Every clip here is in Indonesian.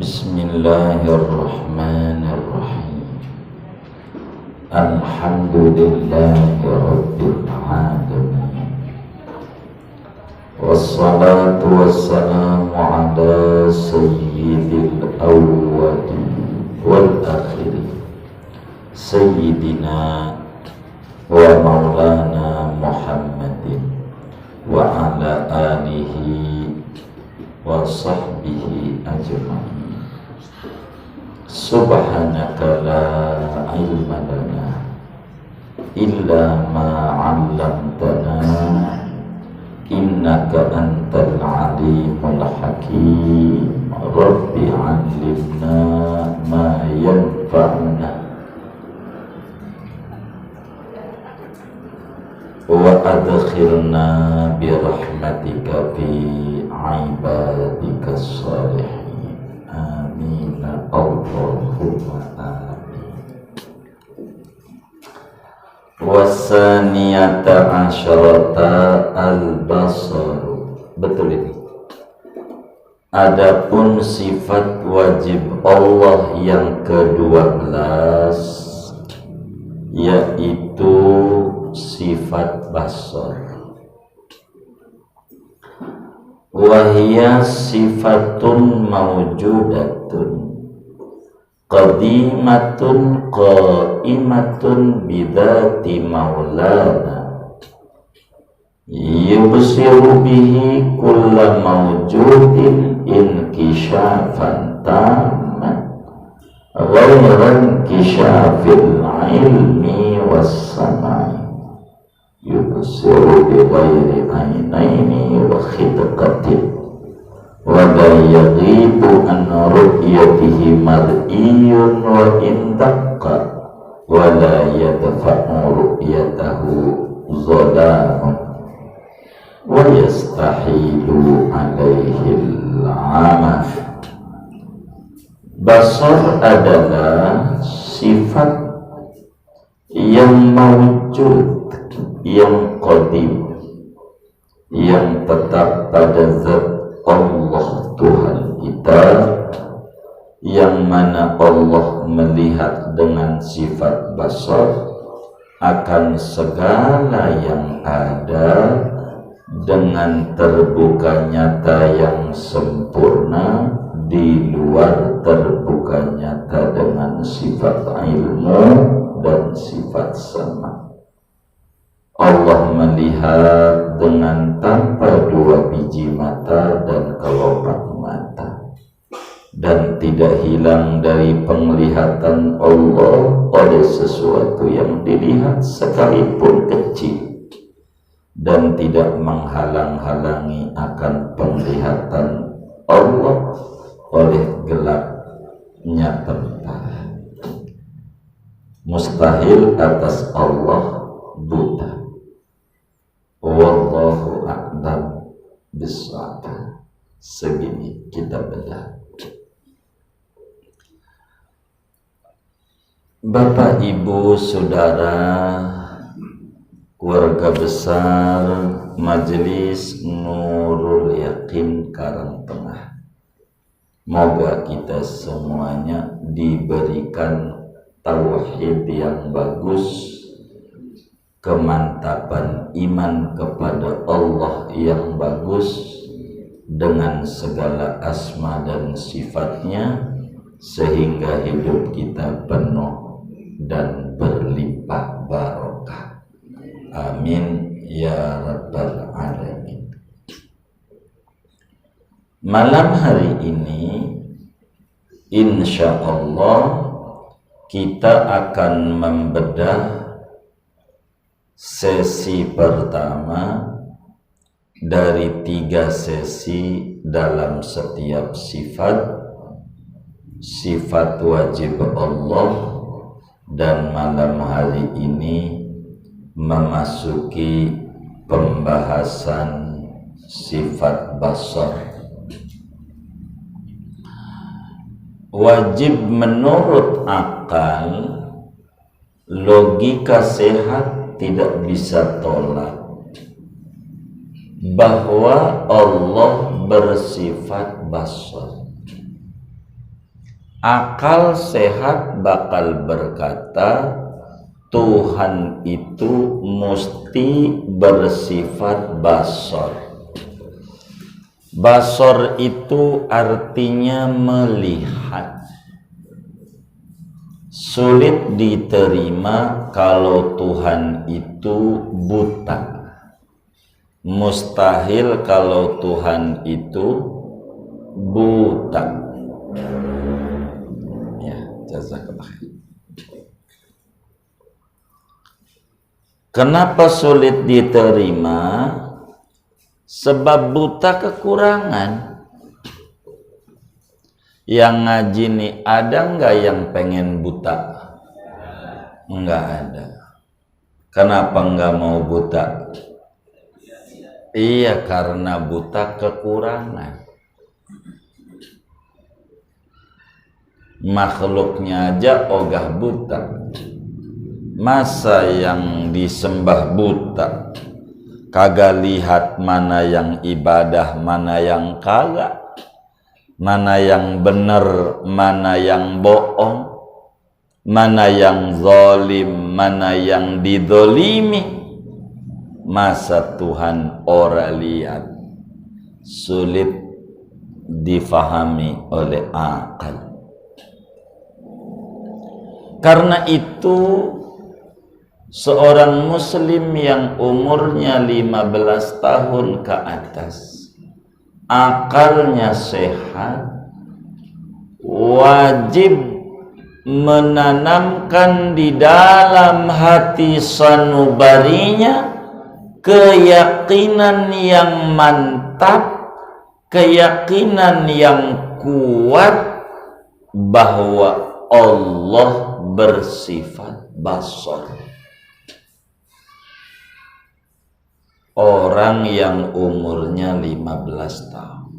Bismillahirrahmanirrahim. Alhamdulillahi rabbil alamin. Wassalatu wassalamu ala sayyidil awwalin wal akhirin, sayyidina wa maulana Muhammadin wa ala alihi wa sahbihi ajma'in. Subhanaka la ilma lana illa ma 'allamtana innaka antal alimul hakim. Rabbi 'allimna ma yanfa'una wa adkhilna bi rahmatika fi ibadika sholihin. Amin Allahumma amin. Wasaniyata asyarata al-basar. Betul ini. Adapun sifat wajib Allah yang ke-12 yaitu sifat basar. Wahia sifatun mawjudatun qadimatun qaimatun bidati maulana yubsiru bihi kulla mawjudin inkishafan tamman ghairan kishafil ilmi wassamai yubsiru bi ghairi ainaini wa khidqatin wa la yaghibu an ru'yatihi mar'iyun wa intaqqa wa la yadfa'u ru'yatahu zalamun wa yastahilu alaihi al-'ama. Basar adalah sifat yang mawjud, yang qadim, yang tetap pada zat Allah Tuhan kita, yang mana Allah melihat dengan sifat basar akan segala yang ada dengan terbuka nyata yang sempurna, di luar terbuka nyata dengan sifat ilmu dan sifat sama. Allah melihat dengan tanpa dua biji mata dan kelopak mata, dan tidak hilang dari penglihatan Allah oleh sesuatu yang dilihat sekalipun kecil, dan tidak menghalang-halangi akan penglihatan Allah oleh gelapnya tempat. Mustahil atas Allah buta. Wallahu a'lam bishawab. Segini kita bedah. Bapak, Ibu, Saudara, keluarga besar Majelis Nurul Yakin Karangtengah, moga kita semuanya diberikan tauhid yang bagus, kemantapan iman kepada Allah yang bagus dengan segala asma dan sifatnya, sehingga hidup kita penuh dan berlimpah barokah. Amin ya rabbal alamin. Malam hari ini insya Allah kita akan membedah sesi pertama dari 3 sesi dalam setiap sifat wajib Allah, dan malam hari ini memasuki pembahasan sifat basar. Wajib menurut akal, logika sehat tidak bisa tolak bahwa Allah bersifat basar. Akal sehat bakal berkata Tuhan itu mesti bersifat basor. Basor itu artinya melihat. Sulit diterima kalau Tuhan itu buta. Mustahil kalau Tuhan itu buta. Ya, jazakallah. Kenapa sulit diterima? Sebab buta kekurangan. Yang ngaji nih ada nggak yang pengen buta? Nggak ada. Kenapa nggak mau buta? Iya, karena buta kekurangan. Makhluknya aja ogah buta. Masa yang disembah buta? Kagak lihat mana yang ibadah, mana yang kagak, mana yang benar, mana yang bohong, mana yang zalim, mana yang didolimi. Masa Tuhan ora lihat? Sulit difahami oleh akal. Karena itu seorang muslim yang umurnya 15 tahun ke atas, akalnya sehat, wajib menanamkan di dalam hati sanubarinya keyakinan yang mantap, keyakinan yang kuat bahwa Allah bersifat basor. Orang yang umurnya 15 tahun.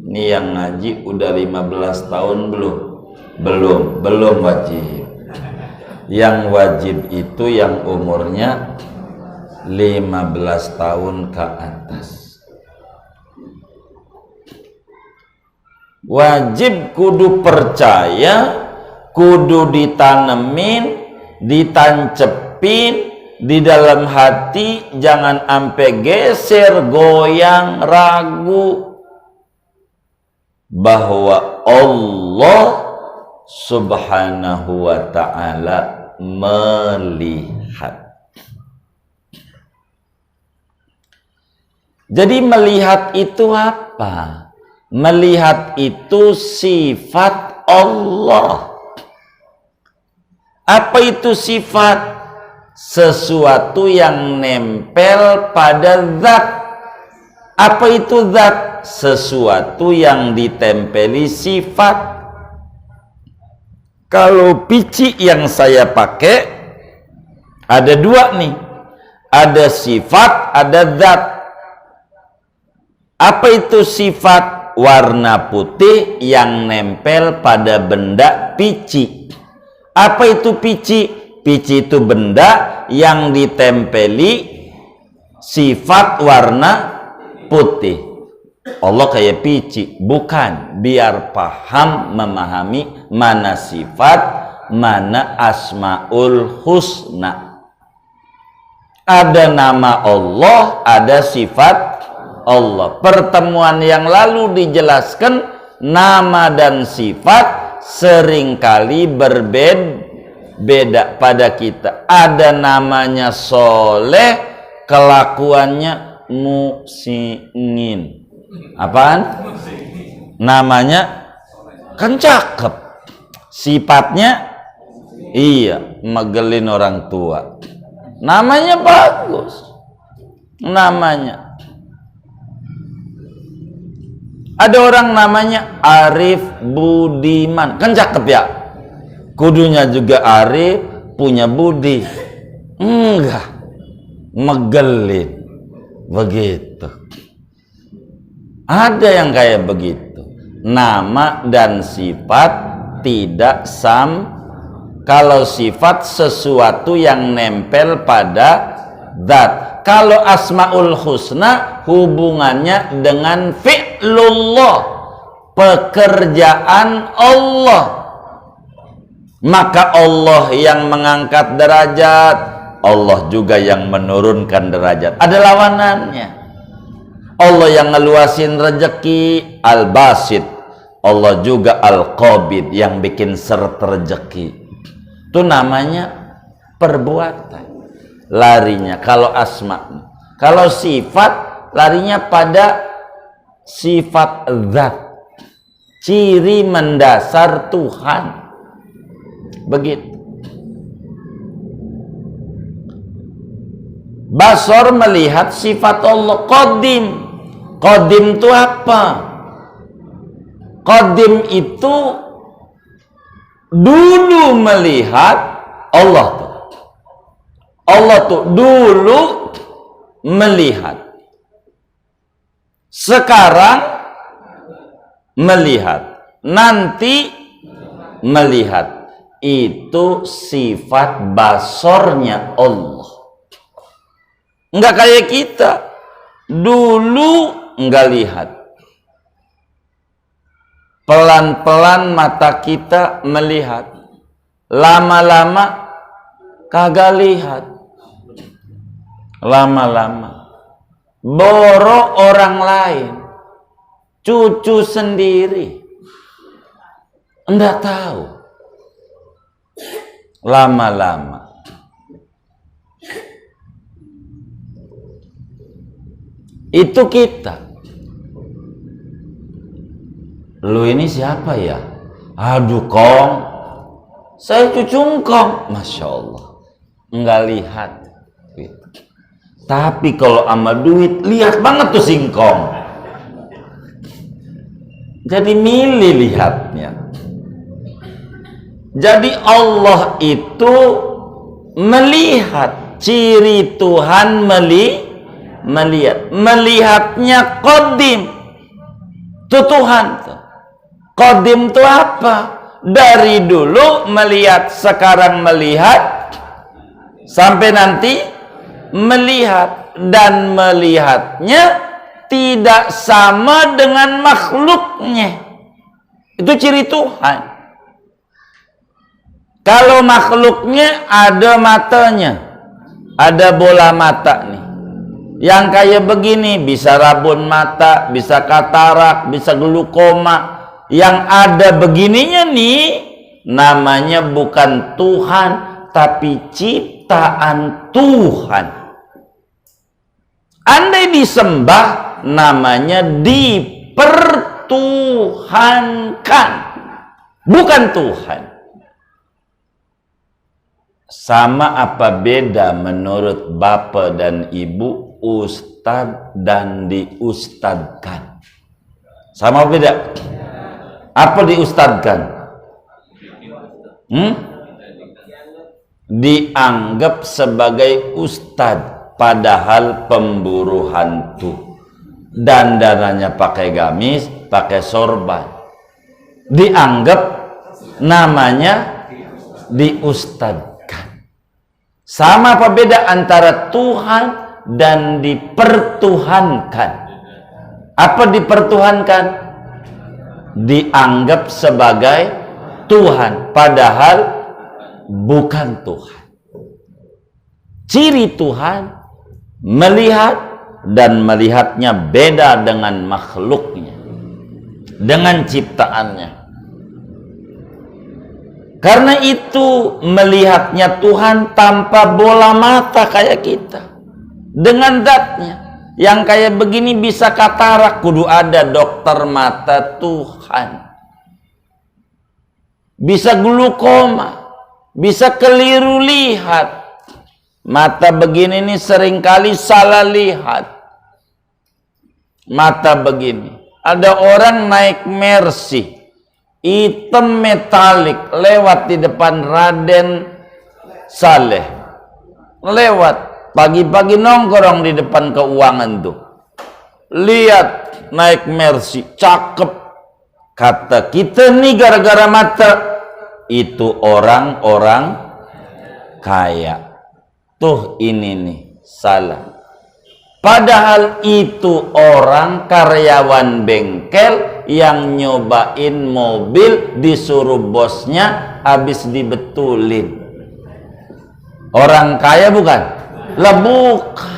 Ini yang ngaji udah 15 tahun belum? Belum wajib. Yang wajib itu yang umurnya 15 tahun ke atas. Wajib kudu percaya, kudu ditanemin, ditancepin di dalam hati, jangan ampe geser, goyang, ragu bahwa Allah Subhanahu wa ta'ala melihat. Jadi melihat itu apa? Melihat itu sifat Allah. Apa itu sifat? Sesuatu yang nempel pada zat. Apa itu zat? Sesuatu yang ditempeli sifat. Kalau pici yang saya pakai ada dua nih, ada sifat, ada zat. Apa itu sifat? Warna putih yang nempel pada benda pici. Apa itu pici? Pici itu benda yang ditempeli sifat warna putih. Allah kayak pici? Bukan, biar paham, memahami mana sifat, mana asmaul husna. Ada nama Allah, ada sifat Allah. Pertemuan yang lalu dijelaskan nama dan sifat seringkali berbeda pada kita. Ada namanya soleh, kelakuannya musingin. Apaan? Namanya kan cakep, sifatnya iya, megelin orang tua. Namanya bagus, namanya. Ada orang namanya Arif Budiman, kan cakep ya? Kudunya juga arif, punya budi. Enggak, megelin. Begitu. Ada yang kayak begitu. Nama dan sifat tidak Kalau sifat sesuatu yang nempel pada zat. Kalau asmaul husna hubungannya dengan fi'lullah, pekerjaan Allah. Maka Allah yang mengangkat derajat, Allah juga yang menurunkan derajat. Ada lawanannya. Allah yang ngeluasin rezeki, Al-Basit. Allah juga Al-Qabid, yang bikin seret rezeki. Itu namanya perbuatan. Larinya kalau asma. Kalau sifat, larinya pada sifat zat, ciri mendasar Tuhan. Begitu. Basor melihat sifat Allah. Qadim. Qadim itu apa? Qadim itu dulu melihat Allah tuh. Allah tuh dulu melihat. Sekarang melihat. Nanti melihat. Itu sifat basornya Allah. Enggak kayak kita. Dulu enggak lihat. Pelan-pelan mata kita melihat. Lama-lama kagak lihat. Lama-lama boro orang lain, cucu sendiri, enggak tahu. Lama-lama itu kita. Lu ini siapa ya? Aduh Kong, saya cucu Kong. Masya Allah, enggak lihat. Tapi kalau sama duit, lihat banget tuh singkong. Jadi milih lihatnya. Jadi Allah itu melihat. Ciri Tuhan melihat. Melihatnya qadim. Itu Tuhan. Qadim itu apa? Dari dulu melihat, sekarang melihat, sampai nanti melihat. Dan melihatnya tidak sama dengan makhluknya. Itu ciri Tuhan. Kalau makhluknya ada matanya, ada bola mata nih, yang kayak begini, bisa rabun mata, bisa katarak, bisa glukoma. Yang ada begininya nih, namanya bukan Tuhan, tapi ciptaan Tuhan. Andai disembah, namanya dipertuhankan, bukan Tuhan. Sama apa beda menurut bapak dan ibu, ustadz dan diustadkan? Sama beda? Apa diustadkan? Dianggap sebagai ustadz, padahal pemburu hantu. Dandanannya pakai gamis, pakai sorban. Dianggap namanya diustadkan. Sama apa beda antara Tuhan dan dipertuhankan? Apa dipertuhankan? Dianggap sebagai Tuhan, padahal bukan Tuhan. Ciri Tuhan melihat, dan melihatnya beda dengan makhluknya, dengan ciptaannya. Karena itu melihatnya Tuhan tanpa bola mata kayak kita, dengan zatnya. Yang kayak begini bisa katarak, kudu ada dokter mata Tuhan. Bisa glukoma, bisa keliru lihat. Mata begini nih seringkali salah lihat. Mata begini. Ada orang naik Mercy, hitam metalik, lewat di depan Raden Saleh. Lewat. Pagi-pagi nongkrong di depan keuangan tuh. Lihat naik Mercy, cakep. Kata kita nih gara-gara mata. Itu orang-orang kaya. Tuh ini nih, salah. Padahal itu orang karyawan bengkel yang nyobain mobil disuruh bosnya habis dibetulin. Orang kaya bukan? Lah bukan.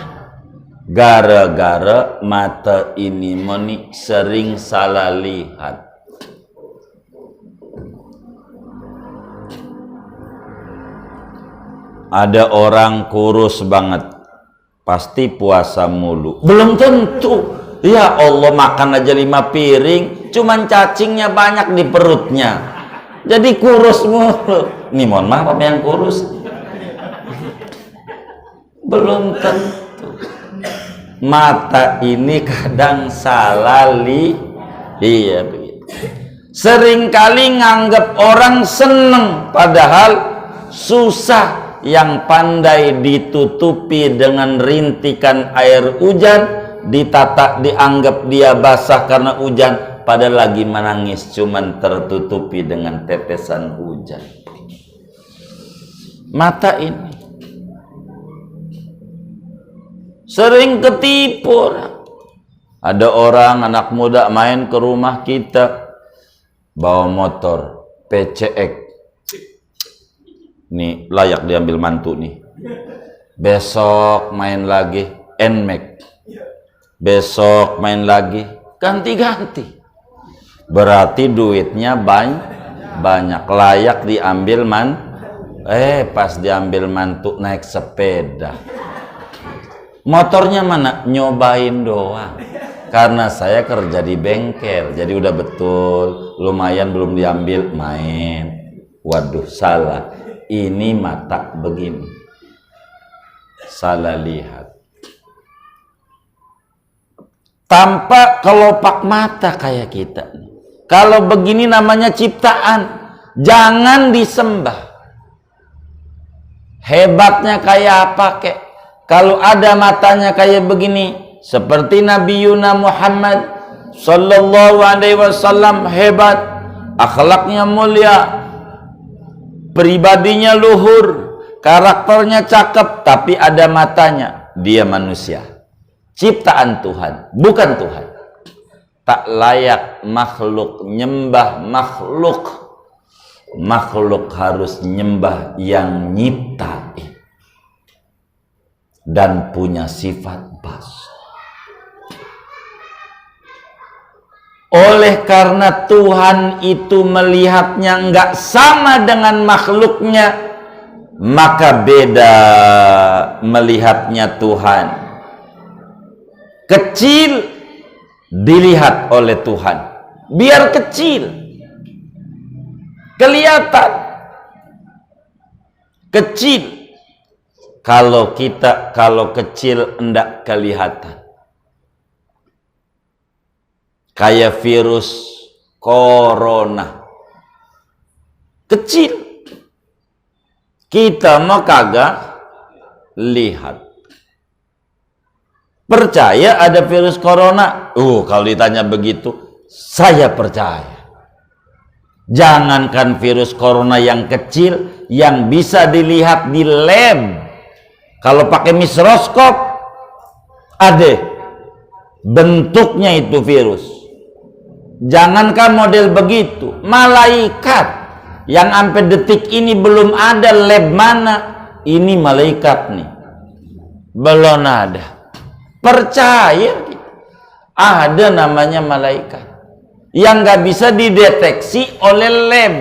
Gara-gara mata ini meni sering salah lihat. Ada orang kurus banget, pasti puasa mulu. Belum tentu. Ya Allah, makan aja 5 piring, cuman cacingnya banyak di perutnya, jadi kurus mulu. Nih mohon maaf apa yang kurus? Belum tentu. Mata ini kadang salah iya begitu. Seringkali nganggap orang seneng, padahal susah. Yang pandai ditutupi dengan rintikan air hujan, dianggap dia basah karena hujan, padahal lagi menangis cuman tertutupi dengan tetesan hujan. Mata ini sering ketipu. Ada orang anak muda main ke rumah kita bawa motor PCX. Nih layak diambil mantu nih. Besok main lagi NMAX. Besok main lagi, ganti-ganti. Berarti duitnya banyak, layak diambil pas diambil mantu naik sepeda. Motornya mana? Nyobain doang. Karena saya kerja di bengkel, jadi udah betul, lumayan belum diambil, main. Waduh, salah. Ini mata begini, salah lihat. Tanpa kelopak mata kayak kita. Kalau begini namanya ciptaan, jangan disembah. Hebatnya kayak apa kek? Kalau ada matanya kayak begini, seperti Nabi Yuna Muhammad sallallahu alaihi wasallam, hebat, akhlaknya mulia, pribadinya luhur, karakternya cakep, tapi ada matanya, dia manusia, ciptaan Tuhan, bukan Tuhan. Tak layak makhluk nyembah makhluk. Makhluk harus nyembah yang nyiptain dan punya sifat basar. Oleh karena Tuhan itu melihatnya nggak sama dengan makhluknya, maka beda melihatnya Tuhan. Kecil dilihat oleh Tuhan, biar kecil kelihatan kecil. Kalau kecil enggak kelihatan. Kayak virus corona, kecil, kita mah kagak lihat. Percaya ada virus corona? Kalau ditanya begitu, saya percaya. Jangankan virus corona yang kecil, yang bisa dilihat di lab, kalau pakai mikroskop ada bentuknya itu virus. Jangankan model begitu, malaikat yang sampai detik ini belum ada lab mana, ini malaikat nih, belum ada. Percaya ada namanya malaikat yang nggak bisa dideteksi oleh lab.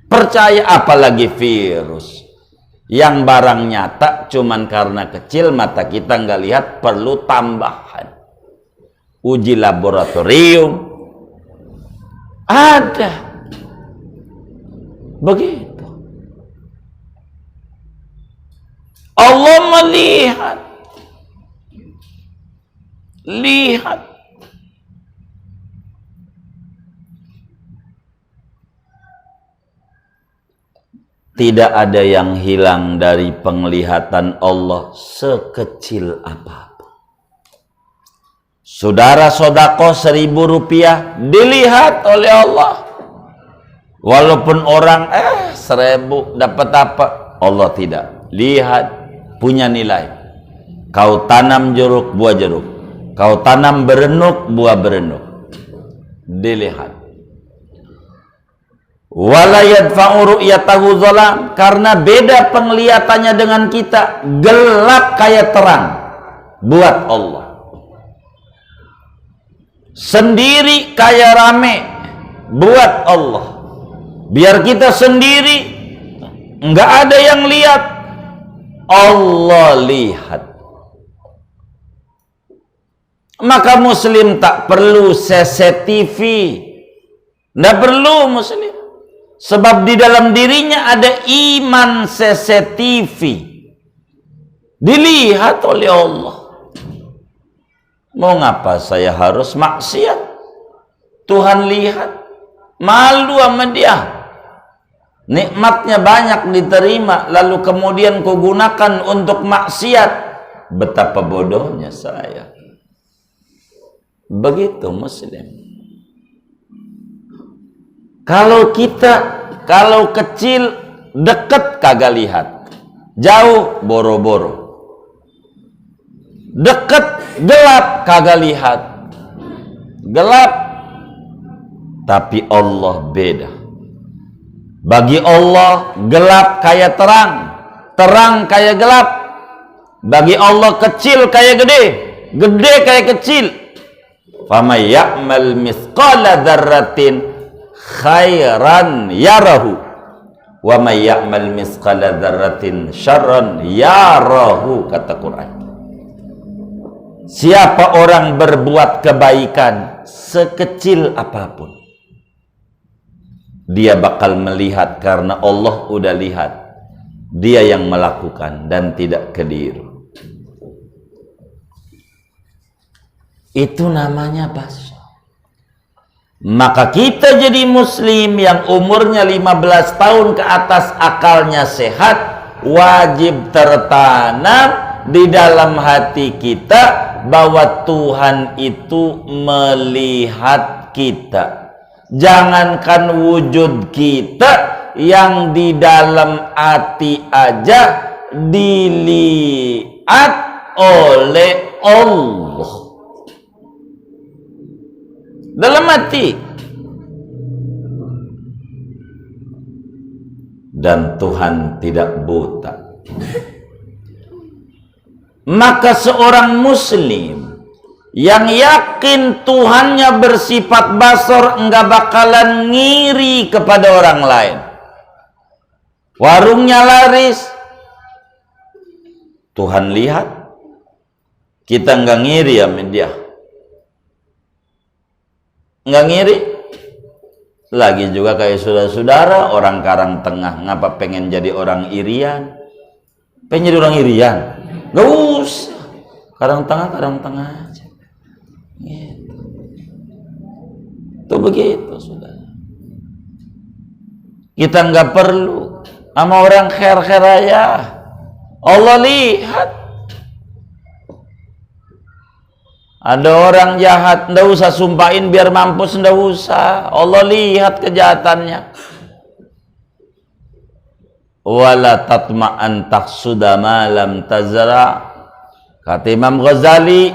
Percaya, apalagi virus yang barang nyata, cuman karena kecil mata kita nggak lihat, perlu tambahan uji laboratorium. Ada begitu. Allah melihat, lihat. Tidak ada yang hilang dari penglihatan Allah sekecil apapun. Saudara sodako 1.000 rupiah dilihat oleh Allah. Walaupun orang 1.000 dapat apa? Allah tidak. Lihat, punya nilai. Kau tanam jeruk, buah jeruk. Kau tanam berenuk, buah berenuk. dilihat. Wala yadfa'u ru'yatahu zalam, karena beda penglihatannya dengan kita. Gelap kayak terang buat Allah, sendiri kayak rame buat Allah. Biar kita sendiri nggak ada yang lihat, Allah lihat. Maka muslim tak perlu CCTV, nggak perlu muslim, sebab di dalam dirinya ada iman CCTV, dilihat oleh Allah. Mau ngapa saya harus maksiat? Tuhan lihat, malu sama dia. Nikmatnya banyak diterima, lalu kemudian kau gunakan untuk maksiat. Betapa bodohnya saya. Begitu muslim. Kalau kecil deket kagak lihat, jauh boro-boro. Deket gelap kagak lihat, gelap. Tapi Allah beda. Bagi Allah gelap kayak terang, terang kayak gelap. Bagi Allah kecil kayak gede, gede kayak kecil. Faman ya'mal mithqala dzarratin khairan yarahu wa may ya'mal mithqala dzarratin syarran yarahu, kata Quran. Siapa orang berbuat kebaikan sekecil apapun, dia bakal melihat, karena Allah udah lihat. Dia yang melakukan dan tidak keliru. Itu namanya basar. Maka kita jadi muslim yang umurnya 15 tahun ke atas, akalnya sehat, wajib tertanam di dalam hati kita bahwa Tuhan itu melihat kita. Jangankan wujud kita, yang di dalam hati aja dilihat oleh Allah. Dalam hati. Dan Tuhan tidak buta. Maka seorang muslim yang yakin Tuhannya bersifat basar enggak bakalan ngiri kepada orang lain. Warungnya laris, Tuhan lihat, kita enggak ngiri ya dia. Enggak ngiri. Lagi juga kayak saudara-saudara orang Karang Tengah, ngapa pengen jadi orang irian? Pengen jadi orang irian? Gak usah. Karang Tengah aja. Gitu. Itu begitu, saudara. Kita nggak perlu sama orang khair-khair aja. Allah lihat. Ada orang jahat, nggak usah sumpahin biar mampus, nggak usah. Allah lihat kejahatannya. Wala tatma'an taqsuda ma lam tazra. Kata Imam Ghazali,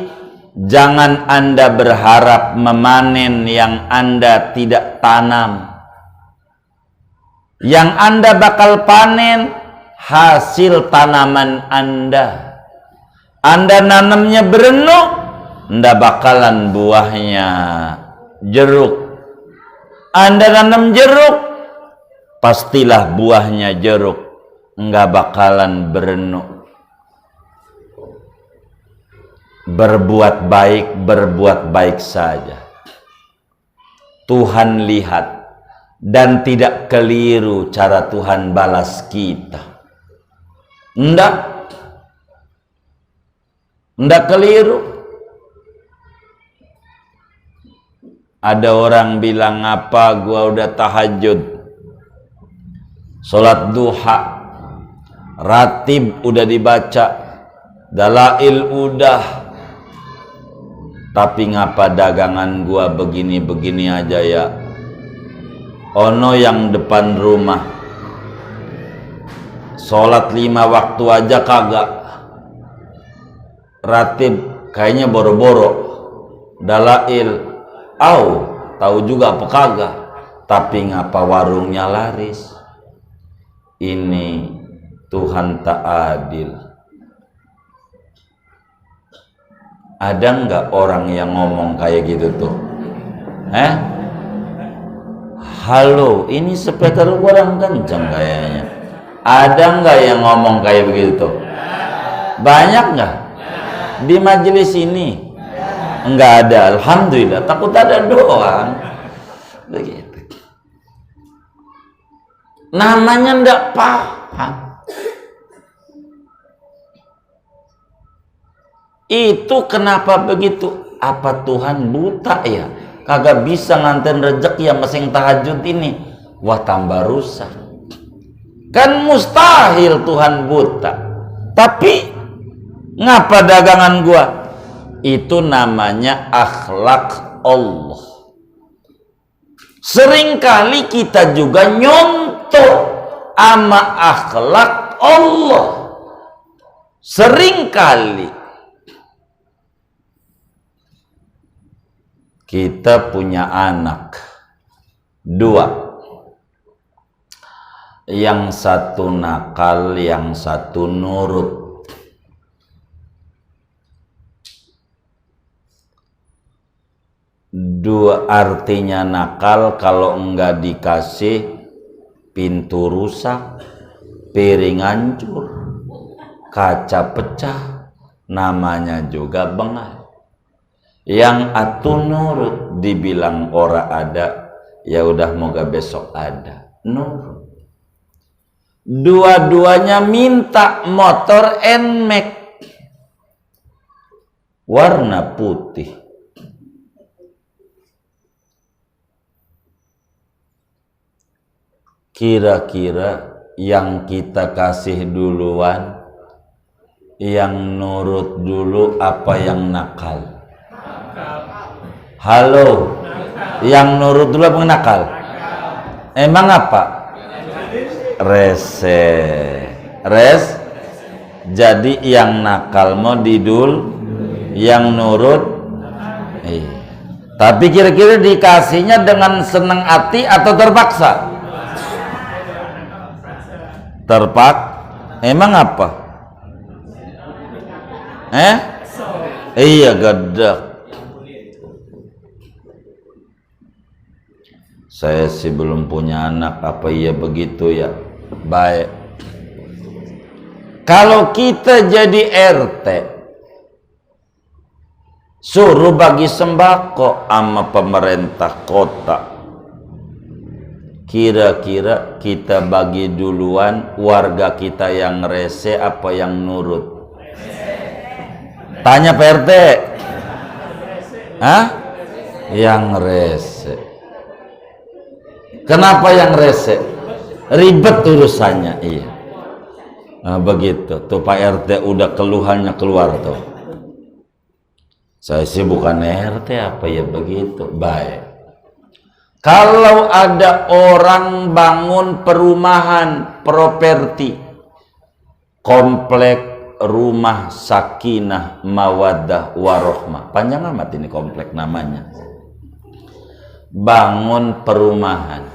jangan Anda berharap memanen yang Anda tidak tanam. Yang Anda bakal panen hasil tanaman Anda. Anda nanamnya berenuk, Anda bakalan buahnya jeruk. Anda nanam jeruk, pastilah buahnya jeruk, enggak bakalan berenuk. Berbuat baik saja. Tuhan lihat dan tidak keliru cara Tuhan balas kita. Enggak keliru. Ada orang bilang, apa gua udah tahajud, sholat duha, ratib udah dibaca, dalail udah, tapi ngapa dagangan gua begini-begini aja ya? Ono yang depan rumah sholat 5 waktu aja kagak, ratib kayaknya boro-boro, dalail tahu juga apa kagak, tapi ngapa warungnya laris. Ini Tuhan tak adil. Ada nggak orang yang ngomong kayak gitu tuh? Halo, ini speaker kurang kenceng kayaknya. Ada nggak yang ngomong kayak begitu tuh? Banyak nggak? Di majelis ini? Enggak ada, alhamdulillah. Takut ada doang. Begitu. Namanya ndak paham. Itu kenapa begitu? Apa Tuhan buta ya? Kagak bisa nganten rezeki yang masing tahajud ini. Wah, tambah rusak. Kan mustahil Tuhan buta. Tapi ngapa dagangan gua? Itu namanya akhlak Allah. Seringkali kita juga nyontoh sama akhlak Allah. Seringkali kita punya anak 2, yang satu nakal, yang satu nurut. Artinya nakal kalau enggak dikasih, pintu rusak, piring hancur, kaca pecah, namanya juga bengal. Yang atu nurut, dibilang ora ada, ya udah moga besok ada, nurut. Dua-duanya minta motor NMAX warna putih. Kira-kira yang kita kasih duluan, yang nurut dulu apa yang nakal? Halo, yang nurut dulu apa yang nakal? Emang apa? Jadi yang nakal mau didul, yang nurut. Tapi kira-kira dikasihnya dengan senang hati atau terpaksa? Emang apa? Iya, gadak. Saya sih belum punya anak, apa iya begitu ya? Baik. Kalau kita jadi RT, suruh bagi sembako sama pemerintah kota, kira-kira kita bagi duluan warga kita yang rese apa yang nurut? Tanya Pak RT. Yang rese. Kenapa yang rese? Ribet urusannya. Iya. Nah, begitu. Tuh Pak RT udah keluhannya keluar tuh. Saya sih bukan RT, apa ya begitu. Baik. Kalau ada orang bangun perumahan, properti, komplek rumah sakinah mawaddah warohmah, panjang amat ini komplek namanya. Bangun perumahan.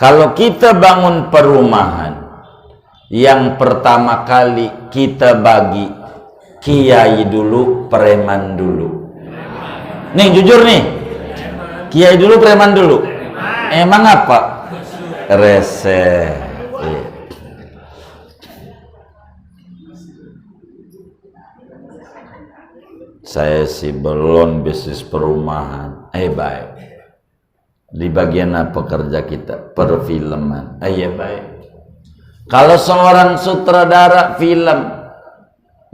Kalau kita bangun perumahan, yang pertama kali kita bagi kiai dulu, preman dulu. Nih jujur nih, kiai dulu, preman dulu. Emang apa? Rese. Saya sih belum bisnis perumahan. Baik. Di bagian apa kerja kita? Perfilman. Baik. Kalau seorang sutradara film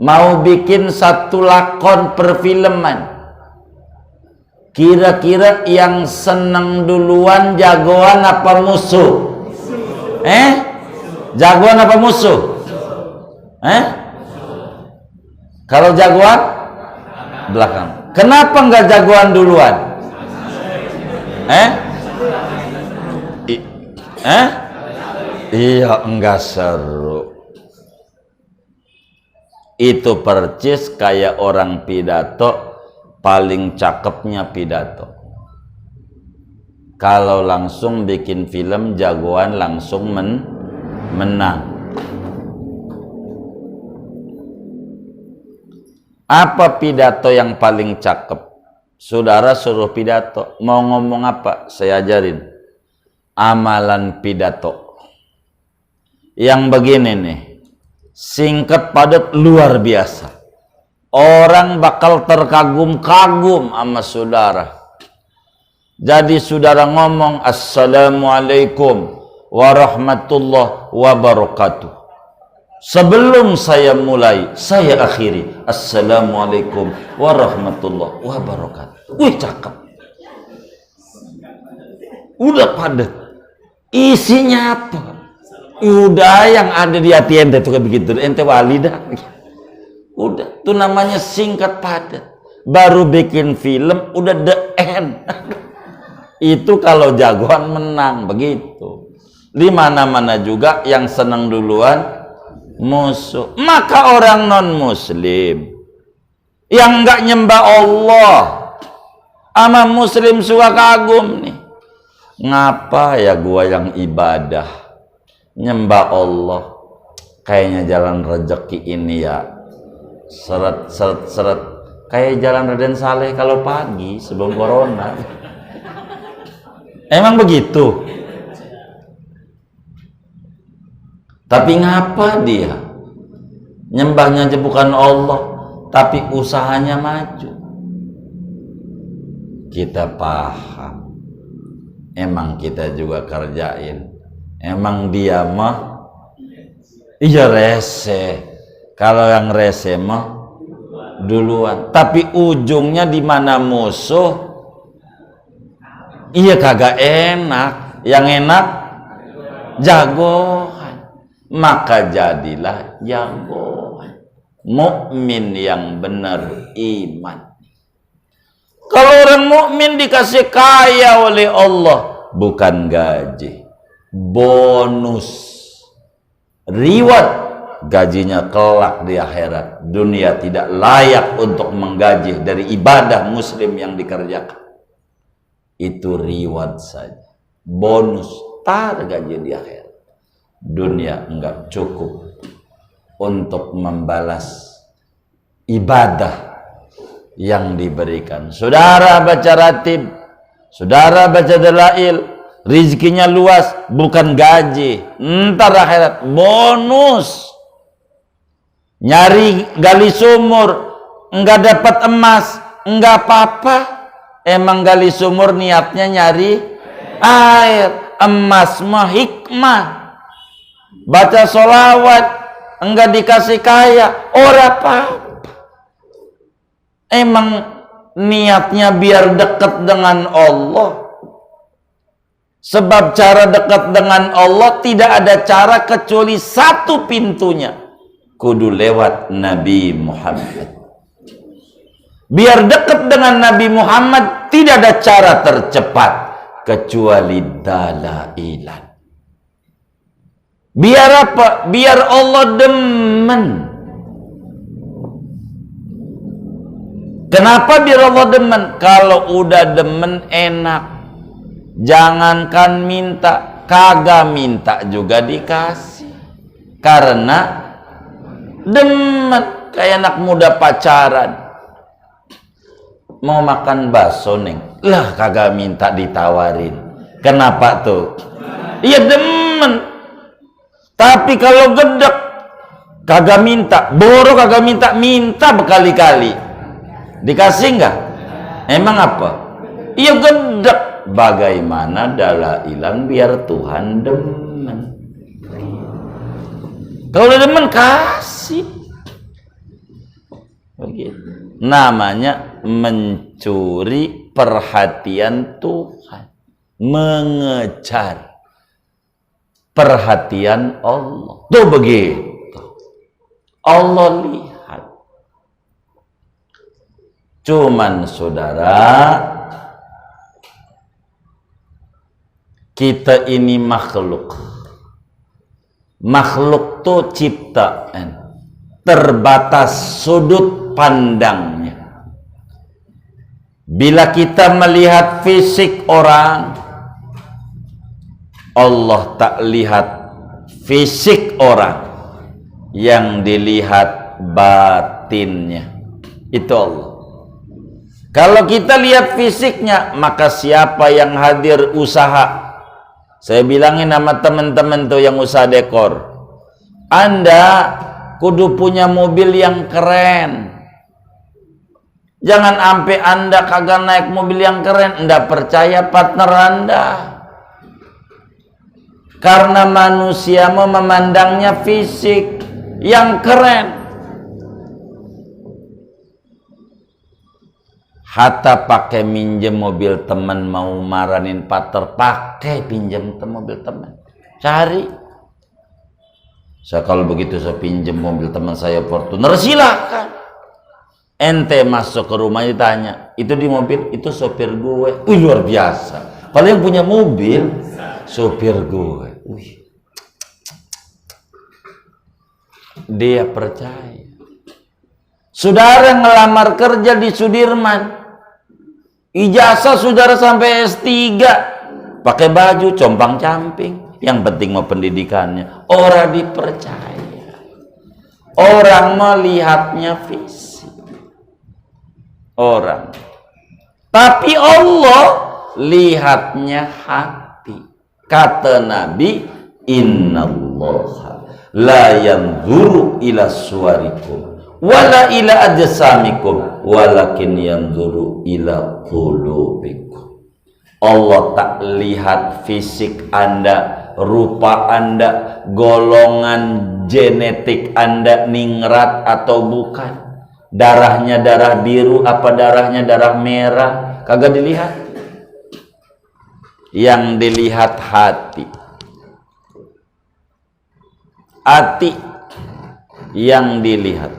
mau bikin satu lakon perfilman, kira-kira yang seneng duluan jagoan apa musuh? Jagoan apa musuh? Kalau jagoan belakang. Kenapa nggak jagoan duluan? Iya, enggak seru. Itu percis kayak orang pidato, paling cakepnya pidato. Kalau langsung bikin film jagoan langsung menang. Apa pidato yang paling cakep? Saudara suruh pidato, mau ngomong apa? Saya ajarin. Amalan pidato. Yang begini nih, singkat padat luar biasa. Orang bakal terkagum-kagum sama saudara. Jadi saudara ngomong Assalamualaikum warahmatullahi wabarakatuh. Sebelum saya mulai, saya akhiri Assalamualaikum warahmatullahi wabarakatuh. Wih, cakep. Udah padat. Isinya apa? Udah yang ada di hati ente tuh kayak begitu. Ente wali dah. Udah, itu namanya singkat padat. Baru bikin film udah the end. Itu kalau jagoan menang begitu. Di mana-mana juga yang senang duluan musuh. Maka orang non muslim yang nggak nyembah Allah sama muslim suka kagum nih. Ngapa ya gua yang ibadah nyembah Allah, kayaknya jalan rezeki ini ya seret kayak jalan Raden Saleh kalau pagi sebelum corona. Emang begitu? Tapi ngapa dia nyembahnya aja bukan Allah, tapi usahanya maju? Kita paham. Emang kita juga kerjain. Emang dia mah iya rese. Kalau yang rese mah duluan. Tapi ujungnya di mana musuh? Iya kagak enak. Yang enak jagoan. Maka jadilah jagoan. Mukmin yang benar iman. Kalau orang mukmin dikasih kaya oleh Allah, bukan gaji, bonus, reward, gajinya kelak di akhirat. Dunia tidak layak untuk menggaji dari ibadah muslim yang dikerjakan. Itu reward saja, bonus, tar gaji di akhirat. Dunia enggak cukup untuk membalas ibadah yang diberikan. Saudara baca ratib, saudara baca dalail, rizkinya luas, bukan gaji, ntar akhirat bonus. Nyari gali sumur enggak dapat emas, enggak apa-apa. Emang gali sumur niatnya nyari air, emas mah hikmah. Baca sholawat enggak dikasih kaya, ora apa-apa. Emang niatnya biar dekat dengan Allah. Sebab cara dekat dengan Allah tidak ada cara kecuali satu pintunya. Kudu lewat Nabi Muhammad. Biar dekat dengan Nabi Muhammad tidak ada cara tercepat kecuali dalailan. Biar apa? Biar Allah demen. Kenapa biar Allah demen? Kalau udah demen enak. Jangankan minta, kagak minta juga dikasih. Karena demen. Kayak anak muda pacaran. Mau makan bakso neng, lah kagak minta ditawarin. Kenapa tuh? Iya demen. Tapi kalau gedek kagak minta, boro kagak minta, minta berkali-kali. Dikasih enggak? Emang apa? Iya gedek. Bagaimana dalailan biar Tuhan demen? Kalau demen kasih. Begitu. Namanya mencuri perhatian Tuhan, mengejar perhatian Allah. Tuh begitu. Allah lihat. Cuman saudara, kita ini makhluk. Makhluk tuh ciptaan. Terbatas sudut pandangnya. Bila kita melihat fisik orang, Allah tak lihat fisik orang, yang dilihat batinnya. Itu Allah. Kalau kita lihat fisiknya, maka siapa yang hadir usaha, saya bilangin sama teman-teman tuh yang usaha dekor, Anda kudu punya mobil yang keren. Jangan sampai Anda kagak naik mobil yang keren, Anda percaya partner Anda. Karena manusia mau memandangnya fisik yang keren. Hatta pakai minjem mobil teman, mau maranin partner, pakai pinjam mobil teman, cari. Saya kalau begitu saya pinjam mobil teman saya Fortuner, silakan. Ente masuk ke rumah ditanya, itu di mobil itu sopir gue. Wih, luar biasa. Kalau yang punya mobil sopir gue. Wih. Dia percaya. Saudara ngelamar kerja di Sudirman, ijazah saudara sampai S3, pakai baju compang-camping, yang penting mau pendidikannya. Orang dipercaya, orang melihatnya fisik orang, tapi Allah lihatnya hati. Kata Nabi, innallaha la yanzuru ila suwarikum wala ila ajsamikum walakin yanzuru ila qulubikum. Allah tak lihat fisik Anda, rupa Anda, golongan genetik Anda ningrat atau bukan, darahnya darah biru apa darahnya darah merah, kagak dilihat. Yang dilihat hati, hati yang dilihat.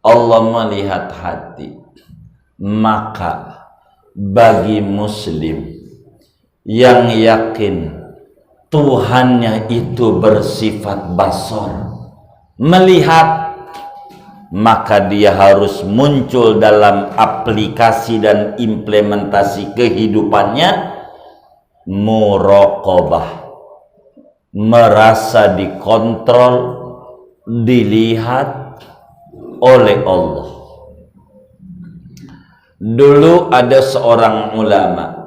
Allah melihat hati. Maka bagi muslim yang yakin Tuhannya itu bersifat basar, melihat, maka dia harus muncul dalam aplikasi dan implementasi kehidupannya muraqabah, merasa dikontrol, dilihat oleh Allah. Dulu ada seorang ulama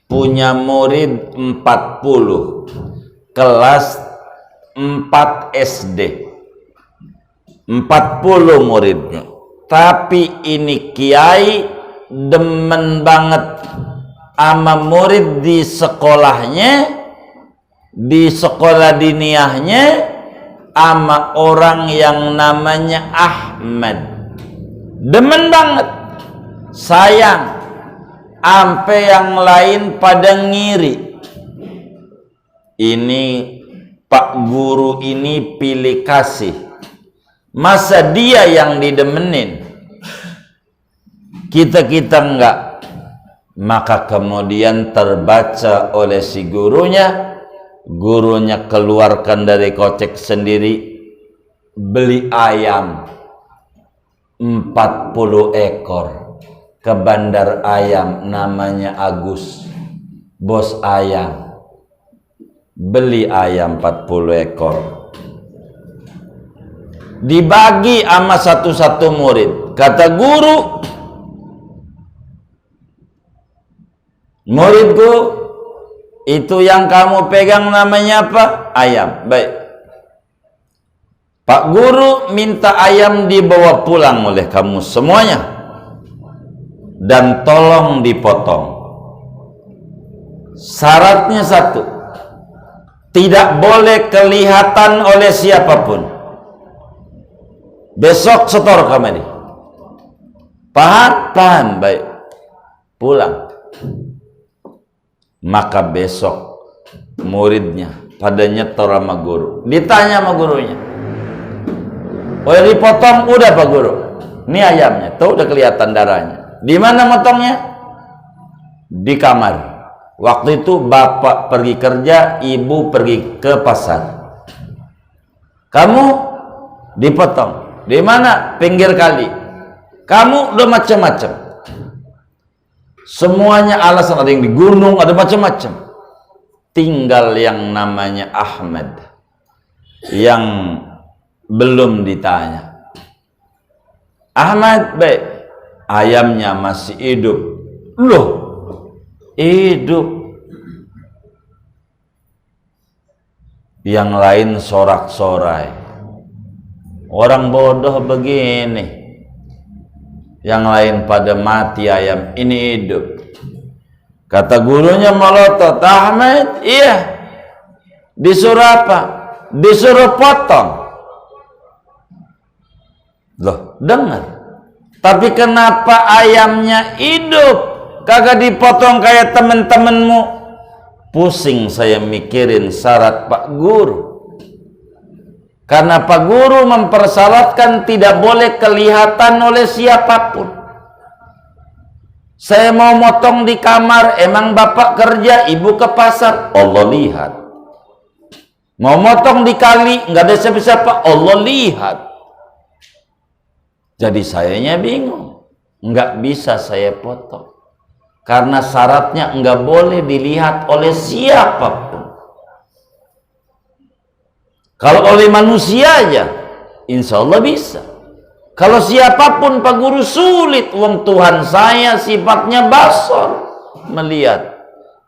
punya murid 40, kelas 4 SD, 40 muridnya. Tapi ini kiai demen banget sama murid di sekolahnya, di sekolah diniyahnya, sama orang yang namanya Ahmad. Demen banget, sayang, ampe yang lain pada ngiri. Ini Pak Guru ini pilih kasih, masa dia yang didemenin, kita enggak. Maka kemudian terbaca oleh si gurunya, gurunya keluarkan dari kocek sendiri, beli ayam 40 ekor ke bandar ayam namanya Agus, bos ayam. Beli ayam 40 ekor, dibagi sama satu-satu murid. Kata guru, muridku, itu yang kamu pegang namanya apa? Ayam. Baik, Pak Guru minta ayam dibawa pulang oleh kamu semuanya, dan tolong dipotong. Syaratnya satu, tidak boleh kelihatan oleh siapapun. Besok setor kemari. Paham? Paham. Baik, pulang. Maka besok muridnya pada nyetor sama guru. Ditanya sama gurunya, oh dipotong? Udah Pak Guru, ini ayamnya, tuh udah kelihatan darahnya. Di mana motongnya? Di kamar. Waktu itu bapak pergi kerja, ibu pergi ke pasar. Kamu dipotong. Di mana? Pinggir kali. Kamu udah macam-macam. Semuanya alasan, ada yang di gunung, ada macam-macam. Tinggal yang namanya Ahmad yang belum ditanya. Ahmad, baik, ayamnya masih hidup. Loh, hidup. Yang lain sorak-sorai. Orang bodoh begini. Yang lain pada mati, ayam ini hidup. Kata gurunya melotot, Ahmad, iya. Disuruh apa? Disuruh potong. Loh, dengar. Tapi kenapa ayamnya hidup? Kagak dipotong kayak temen-temenmu? Pusing saya mikirin syarat Pak Guru. Karena Pak Guru mempersyaratkan tidak boleh kelihatan oleh siapapun. Saya mau motong di kamar, emang bapak kerja, ibu ke pasar, Allah lihat. Mau motong di kali, nggak ada siapa-siapa, Allah lihat. Jadi sayanya bingung, nggak bisa saya potong. Karena syaratnya nggak boleh dilihat oleh siapapun. Kalau oleh manusia aja, insya Allah bisa. Kalau siapapun Pak Guru sulit. Wong Tuhan saya sifatnya basor, melihat.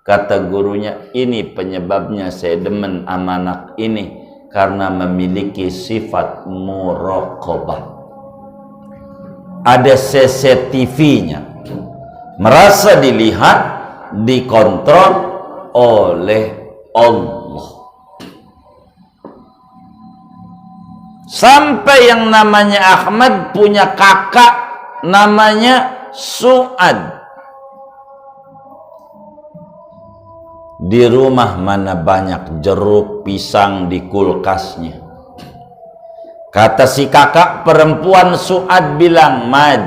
Kata gurunya, ini penyebabnya saya demen anak ini, karena memiliki sifat muraqabah. Ada CCTV-nya. Merasa dilihat, dikontrol oleh Allah. Sampai yang namanya Ahmad punya kakak namanya Su'ad. Di rumah mana banyak jeruk, pisang di kulkasnya. Kata si kakak perempuan Su'ad bilang, Mad,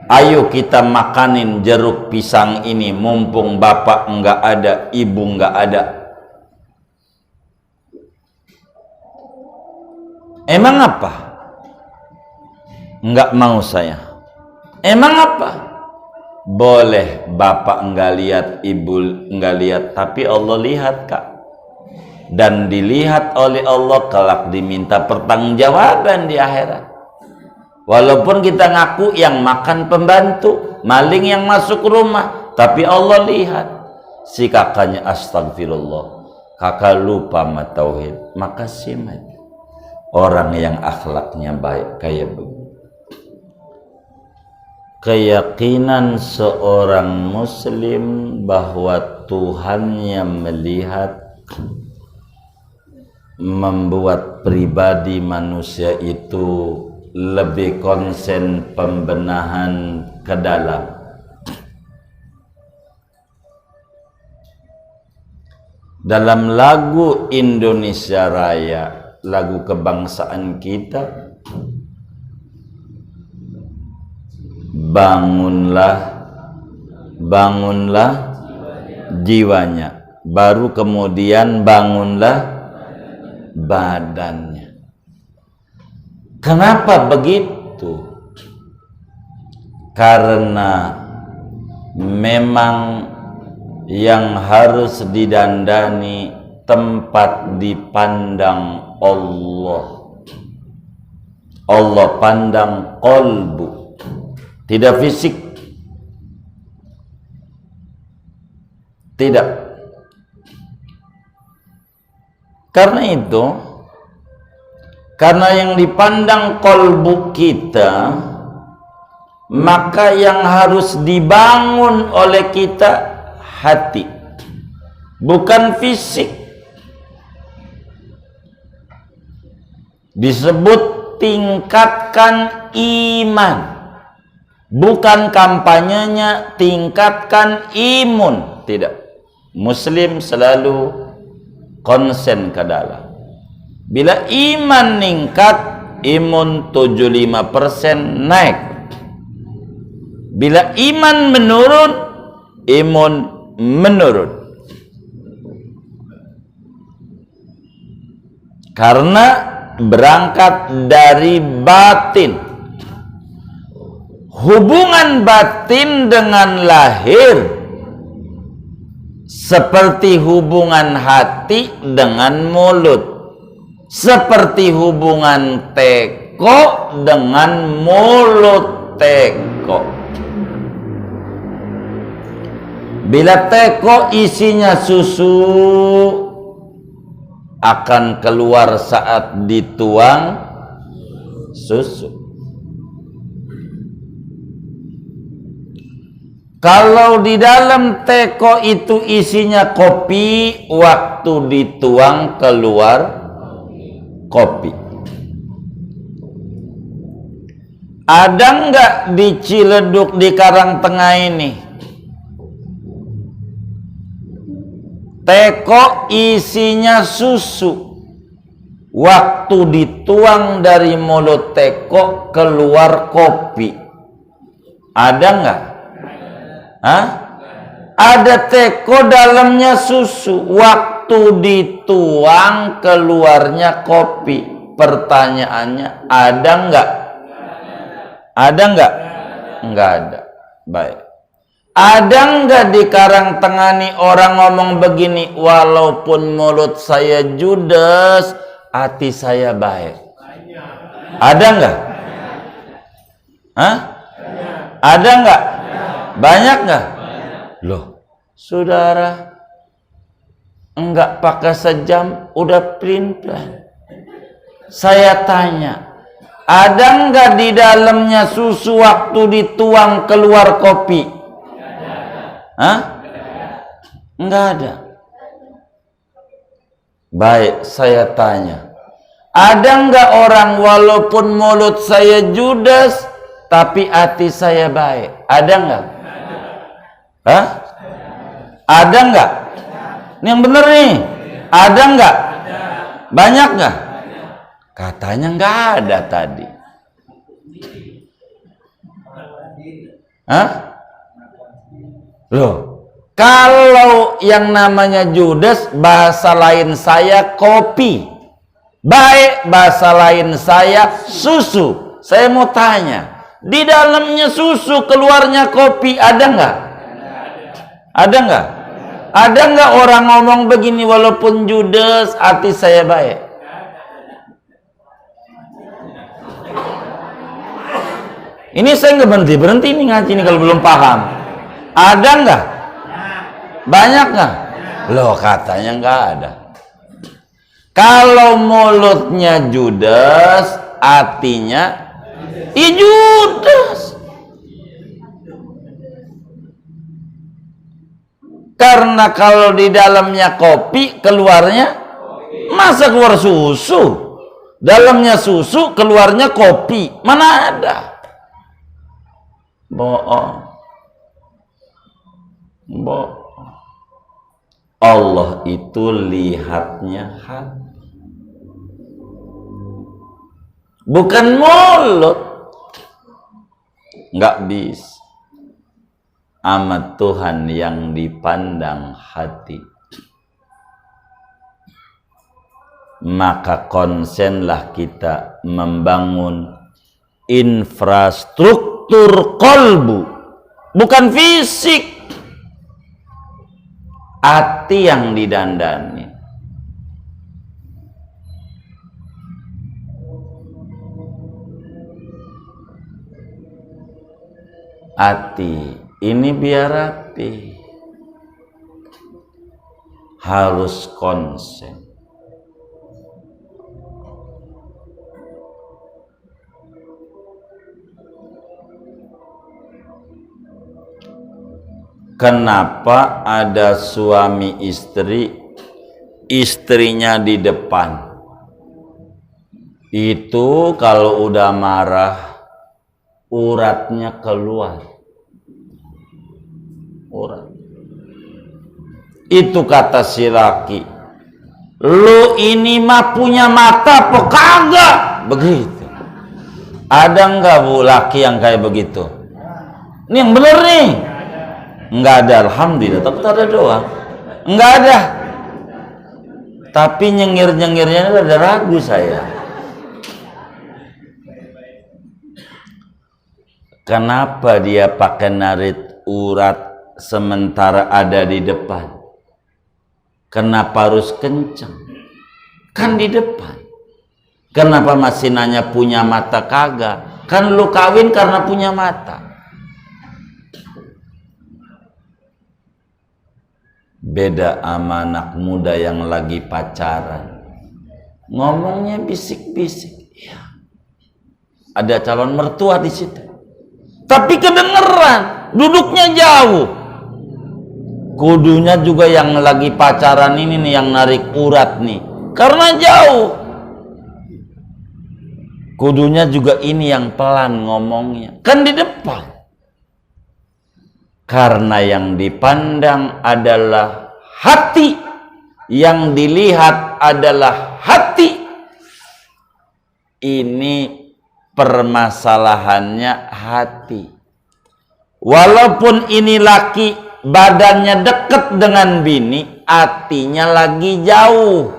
ayo kita makanin jeruk pisang ini, mumpung bapak enggak ada, ibu enggak ada. Emang apa? Enggak mau saya. Emang apa? Boleh bapak enggak lihat, ibu enggak lihat, tapi Allah lihat, Kak. Dan dilihat oleh Allah, kelak diminta pertanggungjawaban di akhirat. Walaupun kita ngaku yang makan pembantu, maling yang masuk rumah, tapi Allah lihat. Si kakaknya astagfirullah, kakak lupa sama tauhid. Makasih, Mat. Orang yang akhlaknya baik kayak begitu. Keyakinan seorang muslim bahwa Tuhannya melihat membuat pribadi manusia itu lebih konsen pembenahan ke dalam. Dalam lagu Indonesia Raya, lagu kebangsaan kita, bangunlah, bangunlah jiwanya, baru kemudian bangunlah badannya. Kenapa begitu? Karena memang yang harus didandani tempat dipandang Allah. Allah pandang qalbu, tidak fisik. Tidak. Karena itu, karena yang dipandang qalbu kita, maka yang harus dibangun oleh kita hati, bukan fisik. Disebut tingkatkan iman, bukan kampanyenya tingkatkan imun. Tidak. Muslim selalu konsen ke dalam. Bila iman meningkat, imun 75% naik. Bila iman menurun, imun menurun. Karena berangkat dari batin. Hubungan batin dengan lahir seperti hubungan hati dengan mulut, seperti hubungan teko dengan mulut teko. Bila teko isinya susu, akan keluar saat dituang susu. Kalau di dalam teko itu isinya kopi, waktu dituang keluar kopi. Ada nggak di Ciledug di Karangtengah ini teko isinya susu, waktu dituang dari mulut teko keluar kopi? Ada nggak? Hah? Ada teko dalamnya susu, waktu dituang keluarnya kopi. Pertanyaannya, ada nggak? Ada nggak? Nggak ada. Baik. Ada nggak di Karangtengah nih orang ngomong begini, walaupun mulut saya judes, hati saya baik? Ada nggak? Hah? Ada nggak? Banyak nggak? Loh, saudara, enggak pakai sejam udah pelin-pelan. Saya tanya, ada nggak di dalamnya susu waktu dituang keluar kopi? Hah? Enggak ada. Baik, saya tanya, ada nggak orang walaupun mulut saya judes tapi hati saya baik? Ada nggak? Hah? Ada nggak? Ini yang bener nih. Ada nggak? Banyak nggak? Katanya nggak ada tadi. Hah? Loh, kalau yang namanya judes, bahasa lain saya kopi. Baik, bahasa lain saya susu. Saya mau tanya, di dalamnya susu keluarnya kopi, ada nggak? Ada nggak? Ada nggak orang ngomong begini, walaupun judes hati saya baik? Ini saya nggak berhenti nih ngaji nih kalau belum paham. Ada nggak? Banyak nggak? Loh, katanya nggak ada. Kalau mulutnya judes, hatinya judes. Karena kalau di dalamnya kopi, keluarnya masa keluar susu? Dalamnya susu, keluarnya kopi. Mana ada? Bohong. Bohong. Allah itu lihatnya hati, bukan mulut. Nggak bisa. Amat Tuhan yang dipandang hati. Maka konsenlah kita membangun infrastruktur kolbu, bukan fisik. Hati yang didandani. Hati ini biar rapi, harus konsen. Kenapa ada suami istri, istrinya di depan? Itu kalau udah marah, uratnya keluar. Urat. Itu kata si laki, lu ini mah punya mata apa kagak? Begitu. Ada enggak bu laki yang kayak begitu? Ini yang bener nih. Enggak ada, alhamdulillah, tapi ada doang. Enggak ada. Tapi nyengir-nyengirnya ada ragu saya. Kenapa dia pakai narik urat sementara ada di depan? Kenapa harus kencang? Kan di depan. Kenapa masih nanya punya mata kagak? Kan lu kawin karena punya mata. Beda sama anak muda yang lagi pacaran, ngomongnya bisik-bisik. Ya. Ada calon mertua di situ, tapi kedengeran, duduknya jauh. Kudunya juga yang lagi pacaran ini nih yang narik urat nih, karena jauh. Kudunya juga ini yang pelan ngomongnya, kan di depan. Karena yang dipandang adalah hati, yang dilihat adalah hati. Ini permasalahannya hati. Walaupun ini laki badannya dekat dengan bini, hatinya lagi jauh.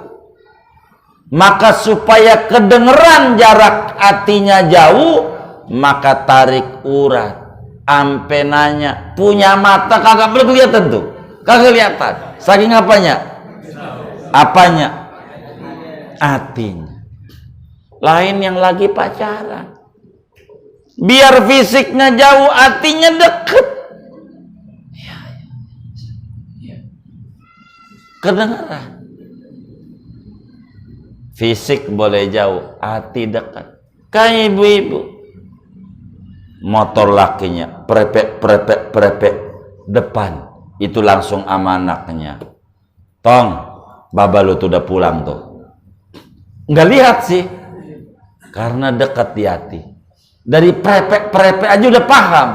Maka supaya kedengeran jarak hatinya jauh, maka tarik urat. Ampe nanya, punya mata kagak boleh kelihatan tuh, kagak kelihatan. Saking apanya? Apanya? Hatinya. Lain yang lagi pacaran, biar fisiknya jauh, hatinya deket. Kedengaran. Fisik boleh jauh, hati dekat. Kayak ibu-ibu, motor lakinya prepek depan, itu langsung sama anaknya, tong baba lu tuh udah pulang tuh. Nggak lihat sih, karena dekat di hati. Dari prepek aja udah paham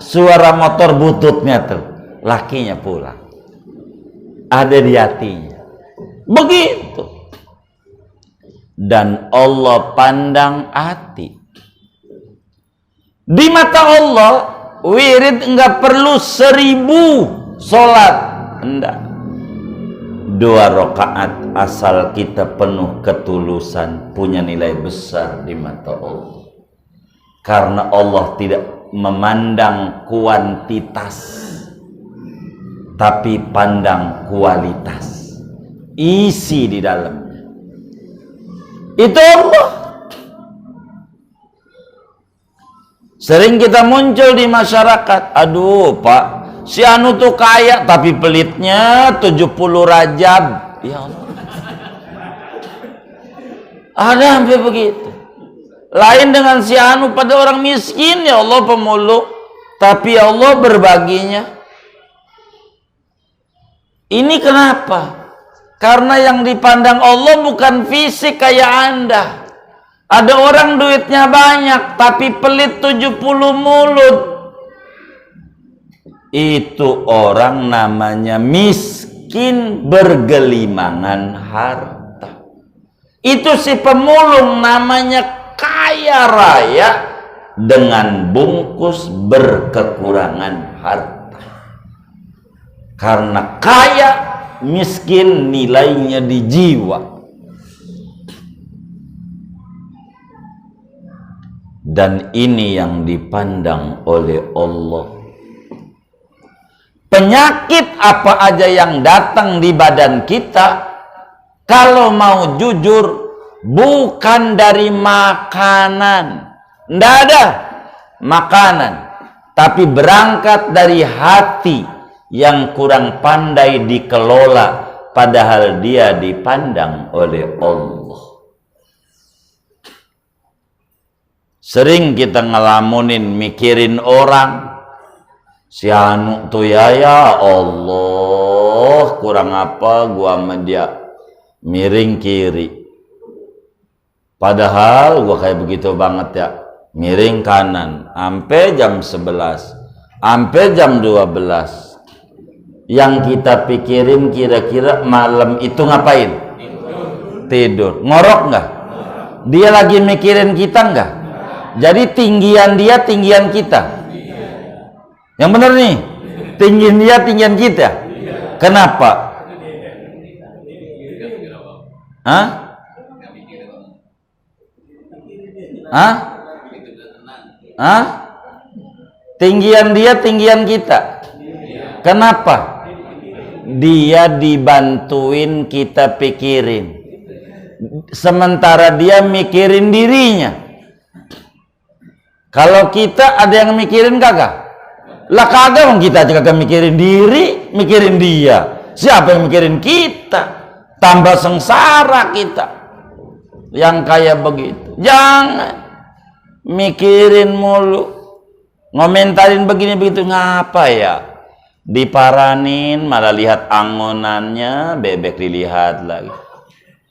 suara motor bututnya tuh, lakinya pulang, ada di hatinya. Begitu. Dan Allah pandang hati. Di mata Allah, wirid enggak perlu 1000 sholat, enggak. 2 rakaat asal kita penuh ketulusan, punya nilai besar di mata Allah. Karena Allah tidak memandang kuantitas, tapi pandang kualitas, isi di dalamnya. Itu Allah. Sering kita muncul di masyarakat, aduh Pak, si anu tuh kaya tapi pelitnya 70 rajab. Ya Allah. Ada sampai begitu. Lain dengan si anu pada orang miskin, ya Allah pemulung, tapi ya Allah berbaginya. Ini kenapa? Karena yang dipandang Allah bukan fisik kayak Anda. Ada orang duitnya banyak tapi pelit 70 mulut. Itu orang namanya miskin bergelimangan harta. Itu si pemulung namanya kaya raya dengan bungkus berkekurangan harta. Karena kaya, miskin nilainya di jiwa. Dan ini yang dipandang oleh Allah. Penyakit apa aja yang datang di badan kita, kalau mau jujur, bukan dari makanan. Nggak ada makanan, tapi berangkat dari hati yang kurang pandai dikelola, padahal dia dipandang oleh Allah. Sering kita ngelamunin, mikirin orang, si anu tuh ya Allah, kurang apa gua sama dia, miring kiri. Padahal gua kayak begitu banget ya, miring kanan, sampai jam 11, sampai jam 12. Yang kita pikirin kira-kira malam itu ngapain? Tidur. Ngorok nggak? Dia lagi mikirin kita nggak? Jadi tinggian dia, tinggian kita. Yang benar nih, tinggian dia, tinggian kita. Kenapa? Hah? Hah? Hah? Tinggian dia, tinggian kita. Kenapa? Dia dibantuin, kita pikirin. Sementara dia mikirin dirinya. Kalau kita ada yang mikirin kagak? Lah kagak, kita aja kagak mikirin diri, mikirin dia. Siapa yang mikirin kita? Tambah sengsara kita. Yang kayak begitu. Jangan mikirin mulu. Ngomentarin begini begitu, ngapa ya? Diparanin malah lihat angonannya, bebek dilihat lagi.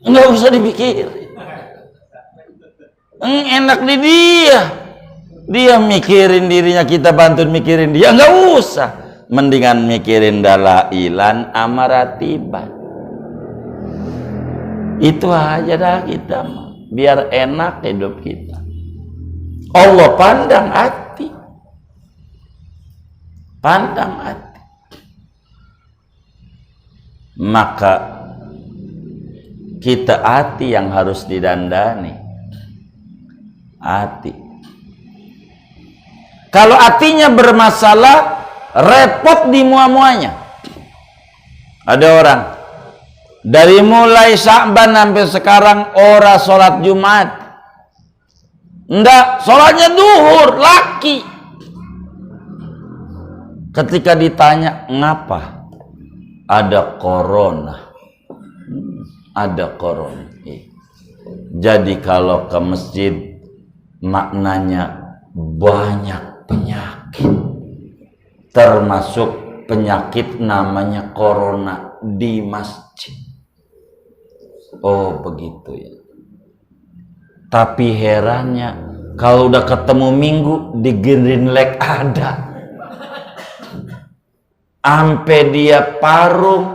Enggak usah dipikirin. Enak di dia. Dia mikirin dirinya, kita bantu mikirin dia. Enggak usah. Mendingan mikirin dalailan amaratiban. Itu aja dah kita, biar enak hidup kita. Allah pandang hati. Pandang hati. Maka kita hati yang harus didandani. Hati. Kalau hatinya bermasalah, repot di muanya. Ada orang dari mulai Sya'ban sampai sekarang ora sholat Jumat. Enggak, sholatnya duhur, laki. Ketika ditanya, ngapa? Ada corona. Ada corona. Jadi kalau ke masjid, maknanya banyak penyakit. Termasuk penyakit namanya corona di masjid. Oh begitu ya. Tapi herannya, kalau udah ketemu Minggu di Green Lake ada. Ampe dia Parung,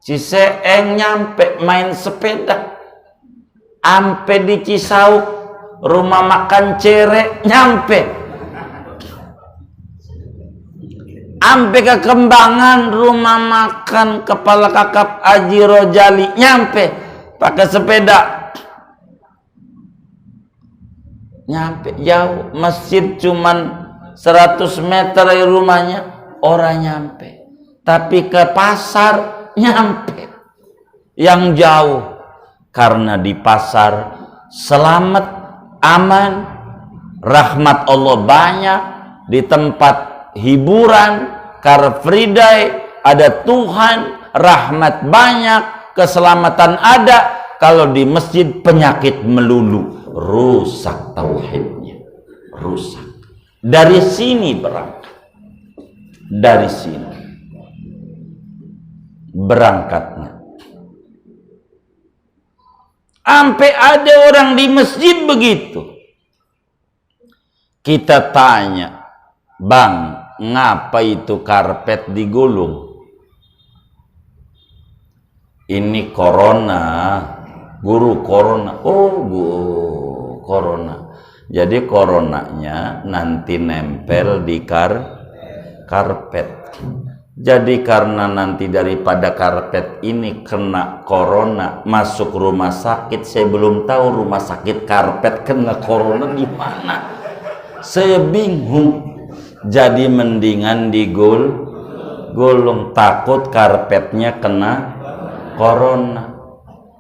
Ciseeng nyampe main sepeda. Ampe di Cisauk, rumah makan Cere nyampe. Ampe ke Kembangan, rumah makan Kepala Kakap Haji Rojali nyampe pakai sepeda. Nyampe jauh, masjid cuman 100 meter dari rumahnya, orang nyampe. Tapi ke pasar nyampe yang jauh, karena di pasar selamat, aman, rahmat Allah banyak. Di tempat hiburan, Car Free Day, ada Tuhan, rahmat banyak, keselamatan ada. Kalau di masjid penyakit melulu, rusak tauhidnya, rusak. Dari sini berangkat, dari sini berangkatnya. Sampai ada orang di masjid begitu, kita tanya, Bang, ngapa itu karpet digulung? Ini corona, guru corona. Oh, corona. Jadi coronanya nanti nempel di karpet. Jadi karena nanti daripada karpet ini kena corona, masuk rumah sakit. Saya belum tahu rumah sakit karpet kena corona di mana. Saya bingung. Jadi mendingan digulung, takut karpetnya kena corona.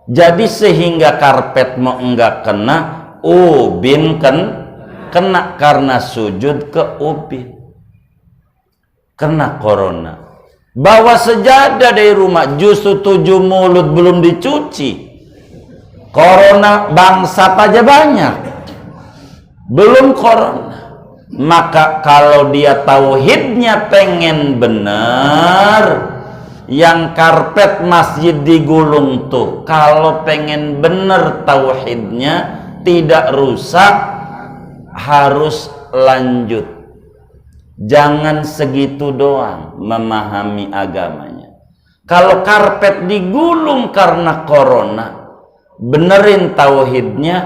Jadi sehingga karpet mau enggak kena, ubin kena karena sujud ke ubin, kena corona. Bawa sejadah dari rumah, justru 7 mulut belum dicuci. Corona bangsat aja banyak, belum corona. Maka kalau dia tauhidnya pengen benar, yang karpet masjid digulung tuh, kalau pengen benar tauhidnya tidak rusak, harus lanjut. Jangan segitu doang memahami agamanya. Kalau karpet digulung karena corona, benerin tauhidnya,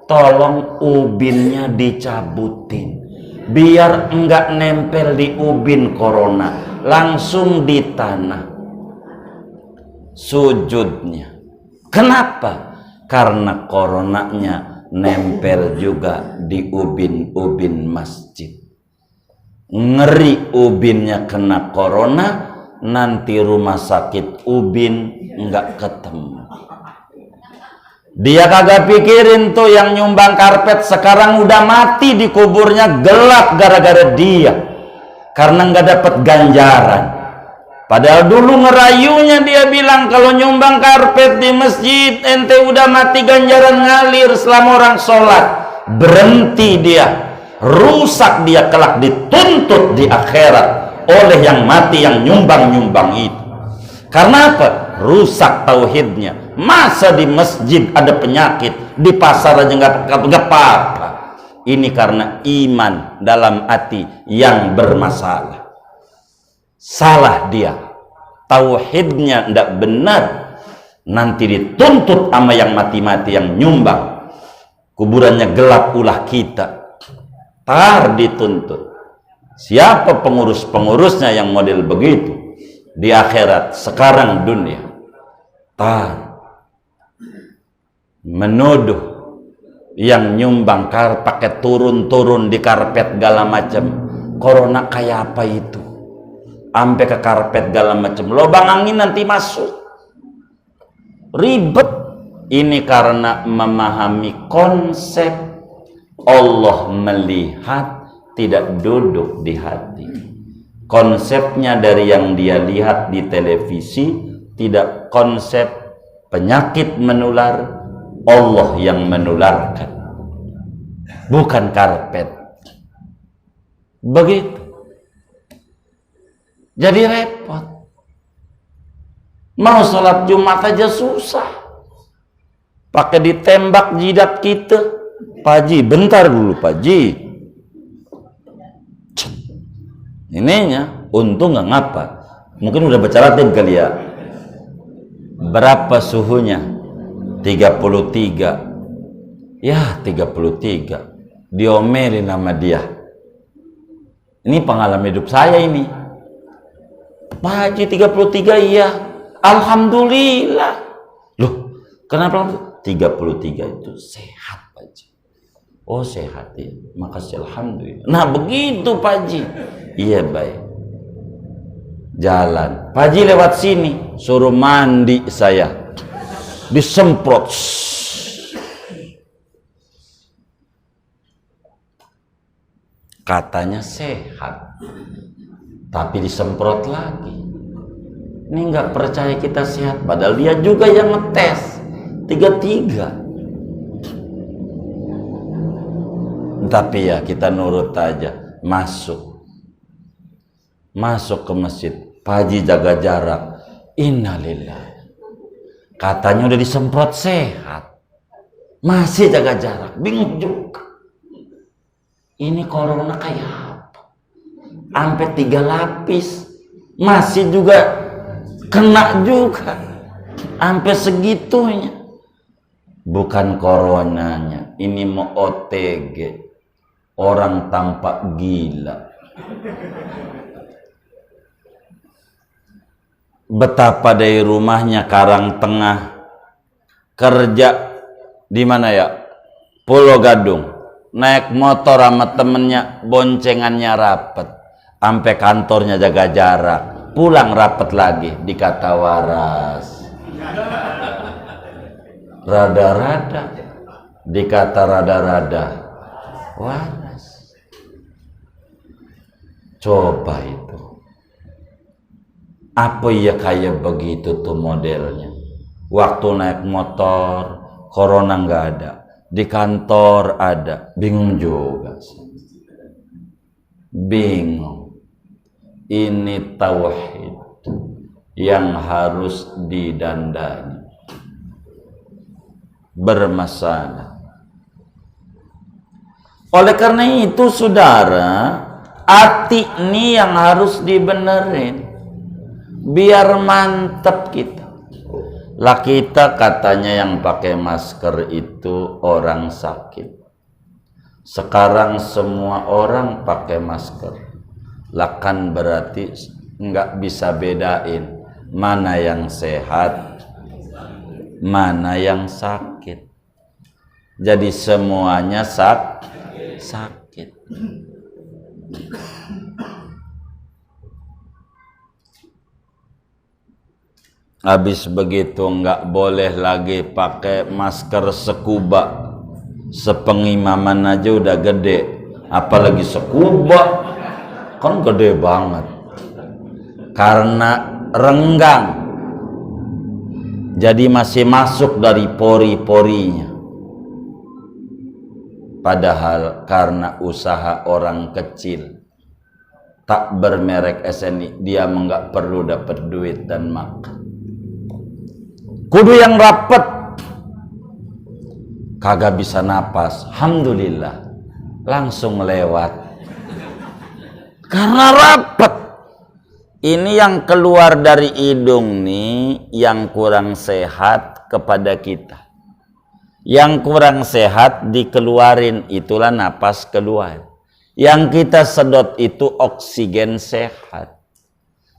tolong ubinnya dicabutin. Biar enggak nempel di ubin corona, langsung di tanah. Sujudnya Kenapa? Karena coronanya nempel juga di ubin-ubin masjid. Ngeri ubinnya kena corona, nanti rumah sakit ubin nggak ketemu. Dia kagak pikirin tuh yang nyumbang karpet sekarang udah mati di kuburnya gelap gara-gara dia, karena nggak dapat ganjaran. Padahal dulu ngerayunya, dia bilang kalau nyumbang karpet di masjid ente udah mati ganjaran ngalir selama orang sholat. Berhenti dia, rusak dia, kelak dituntut di akhirat oleh yang mati yang nyumbang-nyumbang itu. Karena apa? Rusak tauhidnya. Masa di masjid ada penyakit, di pasar aja nggak apa-apa. Ini karena iman dalam hati yang bermasalah. Salah dia, tauhidnya tidak benar, nanti dituntut sama yang mati-mati yang nyumbang. Kuburannya gelap ulah kita, tar dituntut. Siapa pengurus-pengurusnya yang model begitu di akhirat, sekarang dunia, tar menuduh yang nyumbang pakai turun-turun di karpet segala macam. Corona kayak apa itu? Sampai ke karpet segala macam, lubang angin nanti masuk, ribet. Ini karena memahami konsep Allah melihat, tidak duduk di hati. Konsepnya dari yang dia lihat di televisi, tidak konsep penyakit menular, Allah yang menularkan, bukan karpet. Begitu. Jadi repot. Mau sholat Jumat aja susah, pakai ditembak jidat kita. Pak Haji, bentar dulu Pak Haji. Ininya untung nggak ngapa, mungkin udah baca Latin kali ya. Berapa suhunya? 33. Ya 33, diomelin sama dia. Ini pengalaman hidup saya ini. Pak Haji 33, iya, alhamdulillah. Loh, kenapa 33 itu sehat Pak Haji? Oh sehat ya, makasih alhamdulillah. Nah begitu Pak Haji. Iya baik. Jalan, Pak Haji lewat sini, suruh mandi saya, disemprot. Katanya sehat, tapi disemprot lagi. Ini nggak percaya kita sehat, padahal dia juga yang ngetes 33. Tapi ya kita nurut aja, masuk ke masjid. Pak Haji jaga jarak. Innalillah. Katanya udah disemprot sehat, masih jaga jarak. Bingung juga. Ini corona kayak apa? Sampai 3 lapis, masih juga kena juga. Sampai segitunya. Bukan coronanya, ini mau OTG. Orang tampak gila. Betapa dari rumahnya Karangtengah kerja di mana ya? Pulau Gadung. Naik motor sama temennya, boncengannya rapet. Sampai kantornya jaga jarak. Pulang rapet lagi, dikata waras. Rada-rada, dikata rada-rada. Waras. Coba itu. Apa ya kayak begitu tuh modelnya? Waktu naik motor, corona nggak ada. Di kantor ada, bingung juga sih. Bingung. Ini tauhid yang harus didandani. Bermasalah. Oleh karena itu saudara, hati ini yang harus dibenerin biar mantep kita. Lah kita katanya yang pakai masker itu orang sakit. Sekarang semua orang pakai masker. Lah kan berarti nggak bisa bedain mana yang sehat, mana yang sakit. Jadi semuanya sakit. Habis begitu nggak boleh lagi pakai masker scuba. Sepengimaman aja udah gede, apalagi scuba kan gede banget. Karena renggang, jadi masih masuk dari pori-porinya. Padahal karena usaha orang kecil, tak bermerek SNI, dia nggak perlu dapat duit dan makan. Kudu yang rapet, kagak bisa napas, alhamdulillah langsung lewat karena rapet. Ini yang keluar dari hidung nih yang kurang sehat kepada kita. Yang kurang sehat dikeluarin, itulah napas keluar. Yang kita sedot itu oksigen sehat.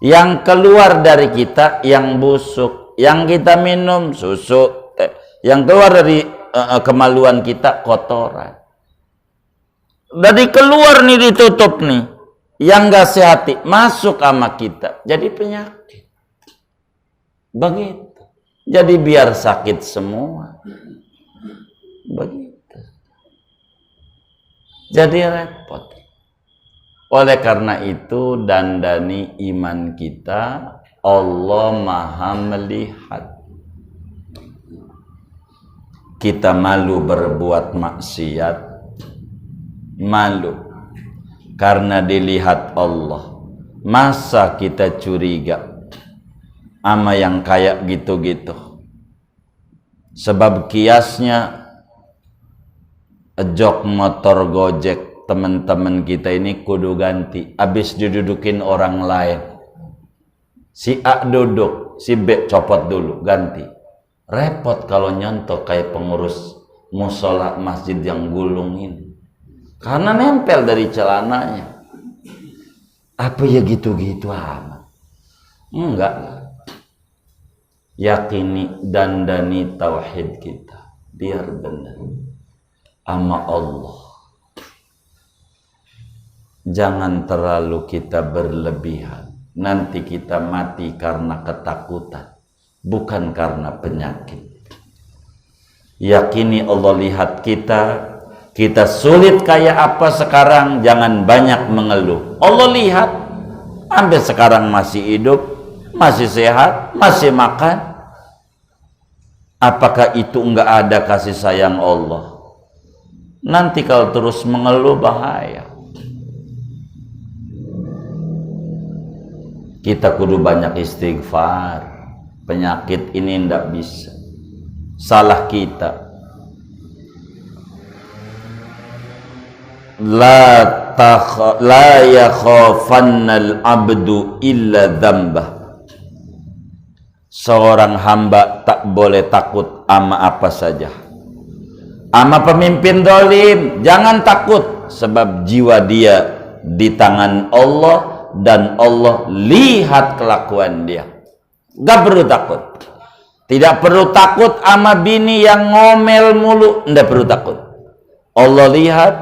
Yang keluar dari kita yang busuk, yang kita minum susu, yang keluar dari kemaluan kita kotoran. Dari keluar nih ditutup nih, yang gak sehati masuk sama kita, jadi penyakit. Begitu. Jadi biar sakit semua. Begitu. Jadi repot. Oleh karena itu dandani iman kita, Allah Maha melihat. Kita malu berbuat maksiat, malu karena dilihat Allah. Masa kita curiga sama yang kayak gitu-gitu? Sebab kiasnya jok motor Gojek teman-teman kita ini kudu ganti. Habis didudukin orang lain, si A duduk, si B copot dulu, ganti. Repot kalau nyontok kayak pengurus musola masjid yang gulungin, karena nempel dari celananya. Apa ya gitu-gitu amat? Enggak. Yakini dandani tauhid kita biar benar sama Allah. Jangan terlalu kita berlebihan. Nanti kita mati karena ketakutan, bukan karena penyakit. Yakini Allah lihat kita. Kita sulit kayak apa sekarang, jangan banyak mengeluh. Allah lihat, sampai sekarang masih hidup, masih sehat, masih makan. Apakah itu enggak ada kasih sayang Allah? Nanti kalau terus mengeluh bahaya. Kita kudu banyak istighfar. Penyakit ini enggak bisa. Salah kita. La yakhafannal abdu illa dzambah. Seorang hamba tak boleh takut ama apa saja. Ama pemimpin zalim jangan takut, sebab jiwa dia di tangan Allah dan Allah lihat kelakuan dia. Gak perlu takut. Tidak perlu takut ama bini yang ngomel mulu, ndak perlu takut. Allah lihat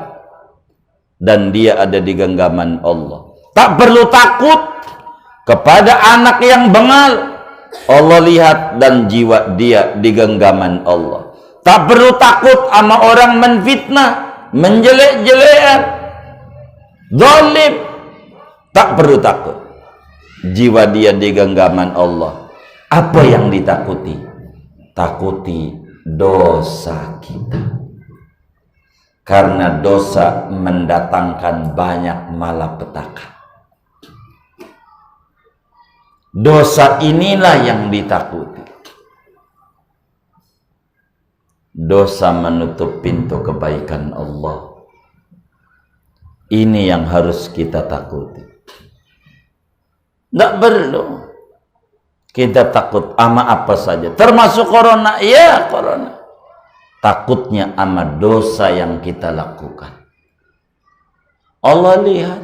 dan dia ada di genggaman Allah. Tak perlu takut kepada anak yang bengal. Allah lihat dan jiwa dia di genggaman Allah. Tak perlu takut sama orang menfitnah, menjelek-jelekan, zalim. Tak perlu takut. Jiwa dia di genggaman Allah. Apa yang ditakuti? Takuti dosa kita. Karena dosa mendatangkan banyak malapetaka. Dosa inilah yang ditakuti. Dosa menutup pintu kebaikan Allah. Ini yang harus kita takuti. Tidak perlu kita takut ama apa saja, termasuk corona. Ya, corona. Takutnya ama dosa yang kita lakukan. Allah lihat.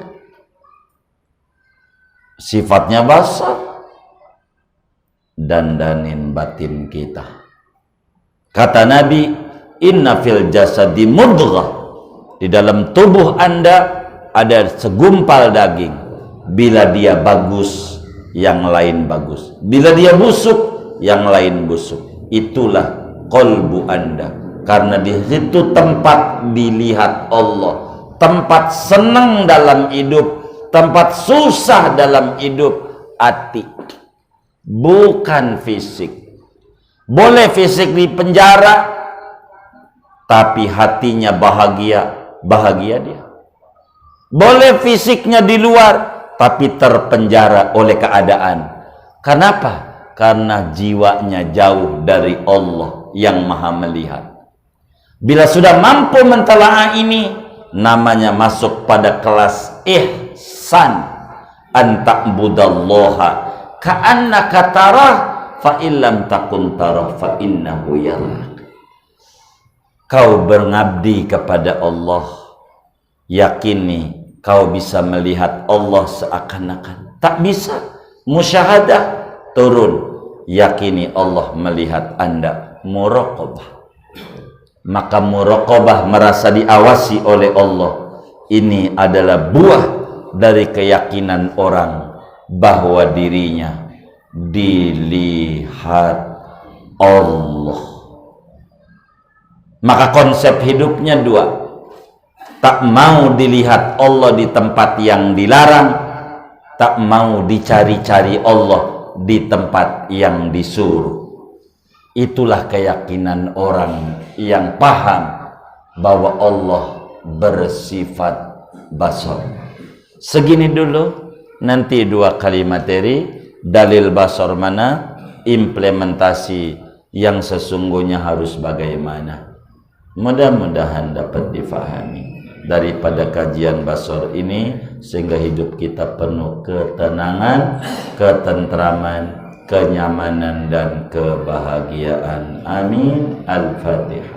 Sifatnya basah. Dandanin batin kita. Kata Nabi, inna fil jasadi mudghah, di dalam tubuh Anda ada segumpal daging. Bila dia bagus, yang lain bagus. Bila dia busuk, yang lain busuk. Itulah qalbu Anda. Karena di situ tempat dilihat Allah, tempat senang dalam hidup, tempat susah dalam hidup, hati, bukan fisik. Boleh fisik di penjara, tapi hatinya bahagia, bahagia dia. Boleh fisiknya di luar, tapi terpenjara oleh keadaan. Kenapa? Karena jiwanya jauh dari Allah yang maha melihat. Bila sudah mampu mentelaah ini, namanya masuk pada kelas ihsan. Anta'budallaha ka'annaka tarah fa illam takun tarah fa innahu yarak. Kau berngabdi kepada Allah, yakini kau bisa melihat Allah seakan-akan. Tak bisa musyahadah, turun, yakini Allah melihat Anda. Muraqabah, maka muraqabah, merasa diawasi oleh Allah, ini adalah buah dari keyakinan orang bahwa dirinya dilihat Allah. Maka konsep hidupnya dua, tak mau dilihat Allah di tempat yang dilarang, tak mau dicari-cari Allah di tempat yang disuruh. Itulah keyakinan orang yang paham bahwa Allah bersifat basar. Segini dulu, nanti 2 kali materi, dalil basar mana, implementasi yang sesungguhnya harus bagaimana. Mudah-mudahan dapat difahami daripada kajian basar ini, sehingga hidup kita penuh ketenangan, ketentraman, kenyamanan dan kebahagiaan. Amin. Al-Fatihah.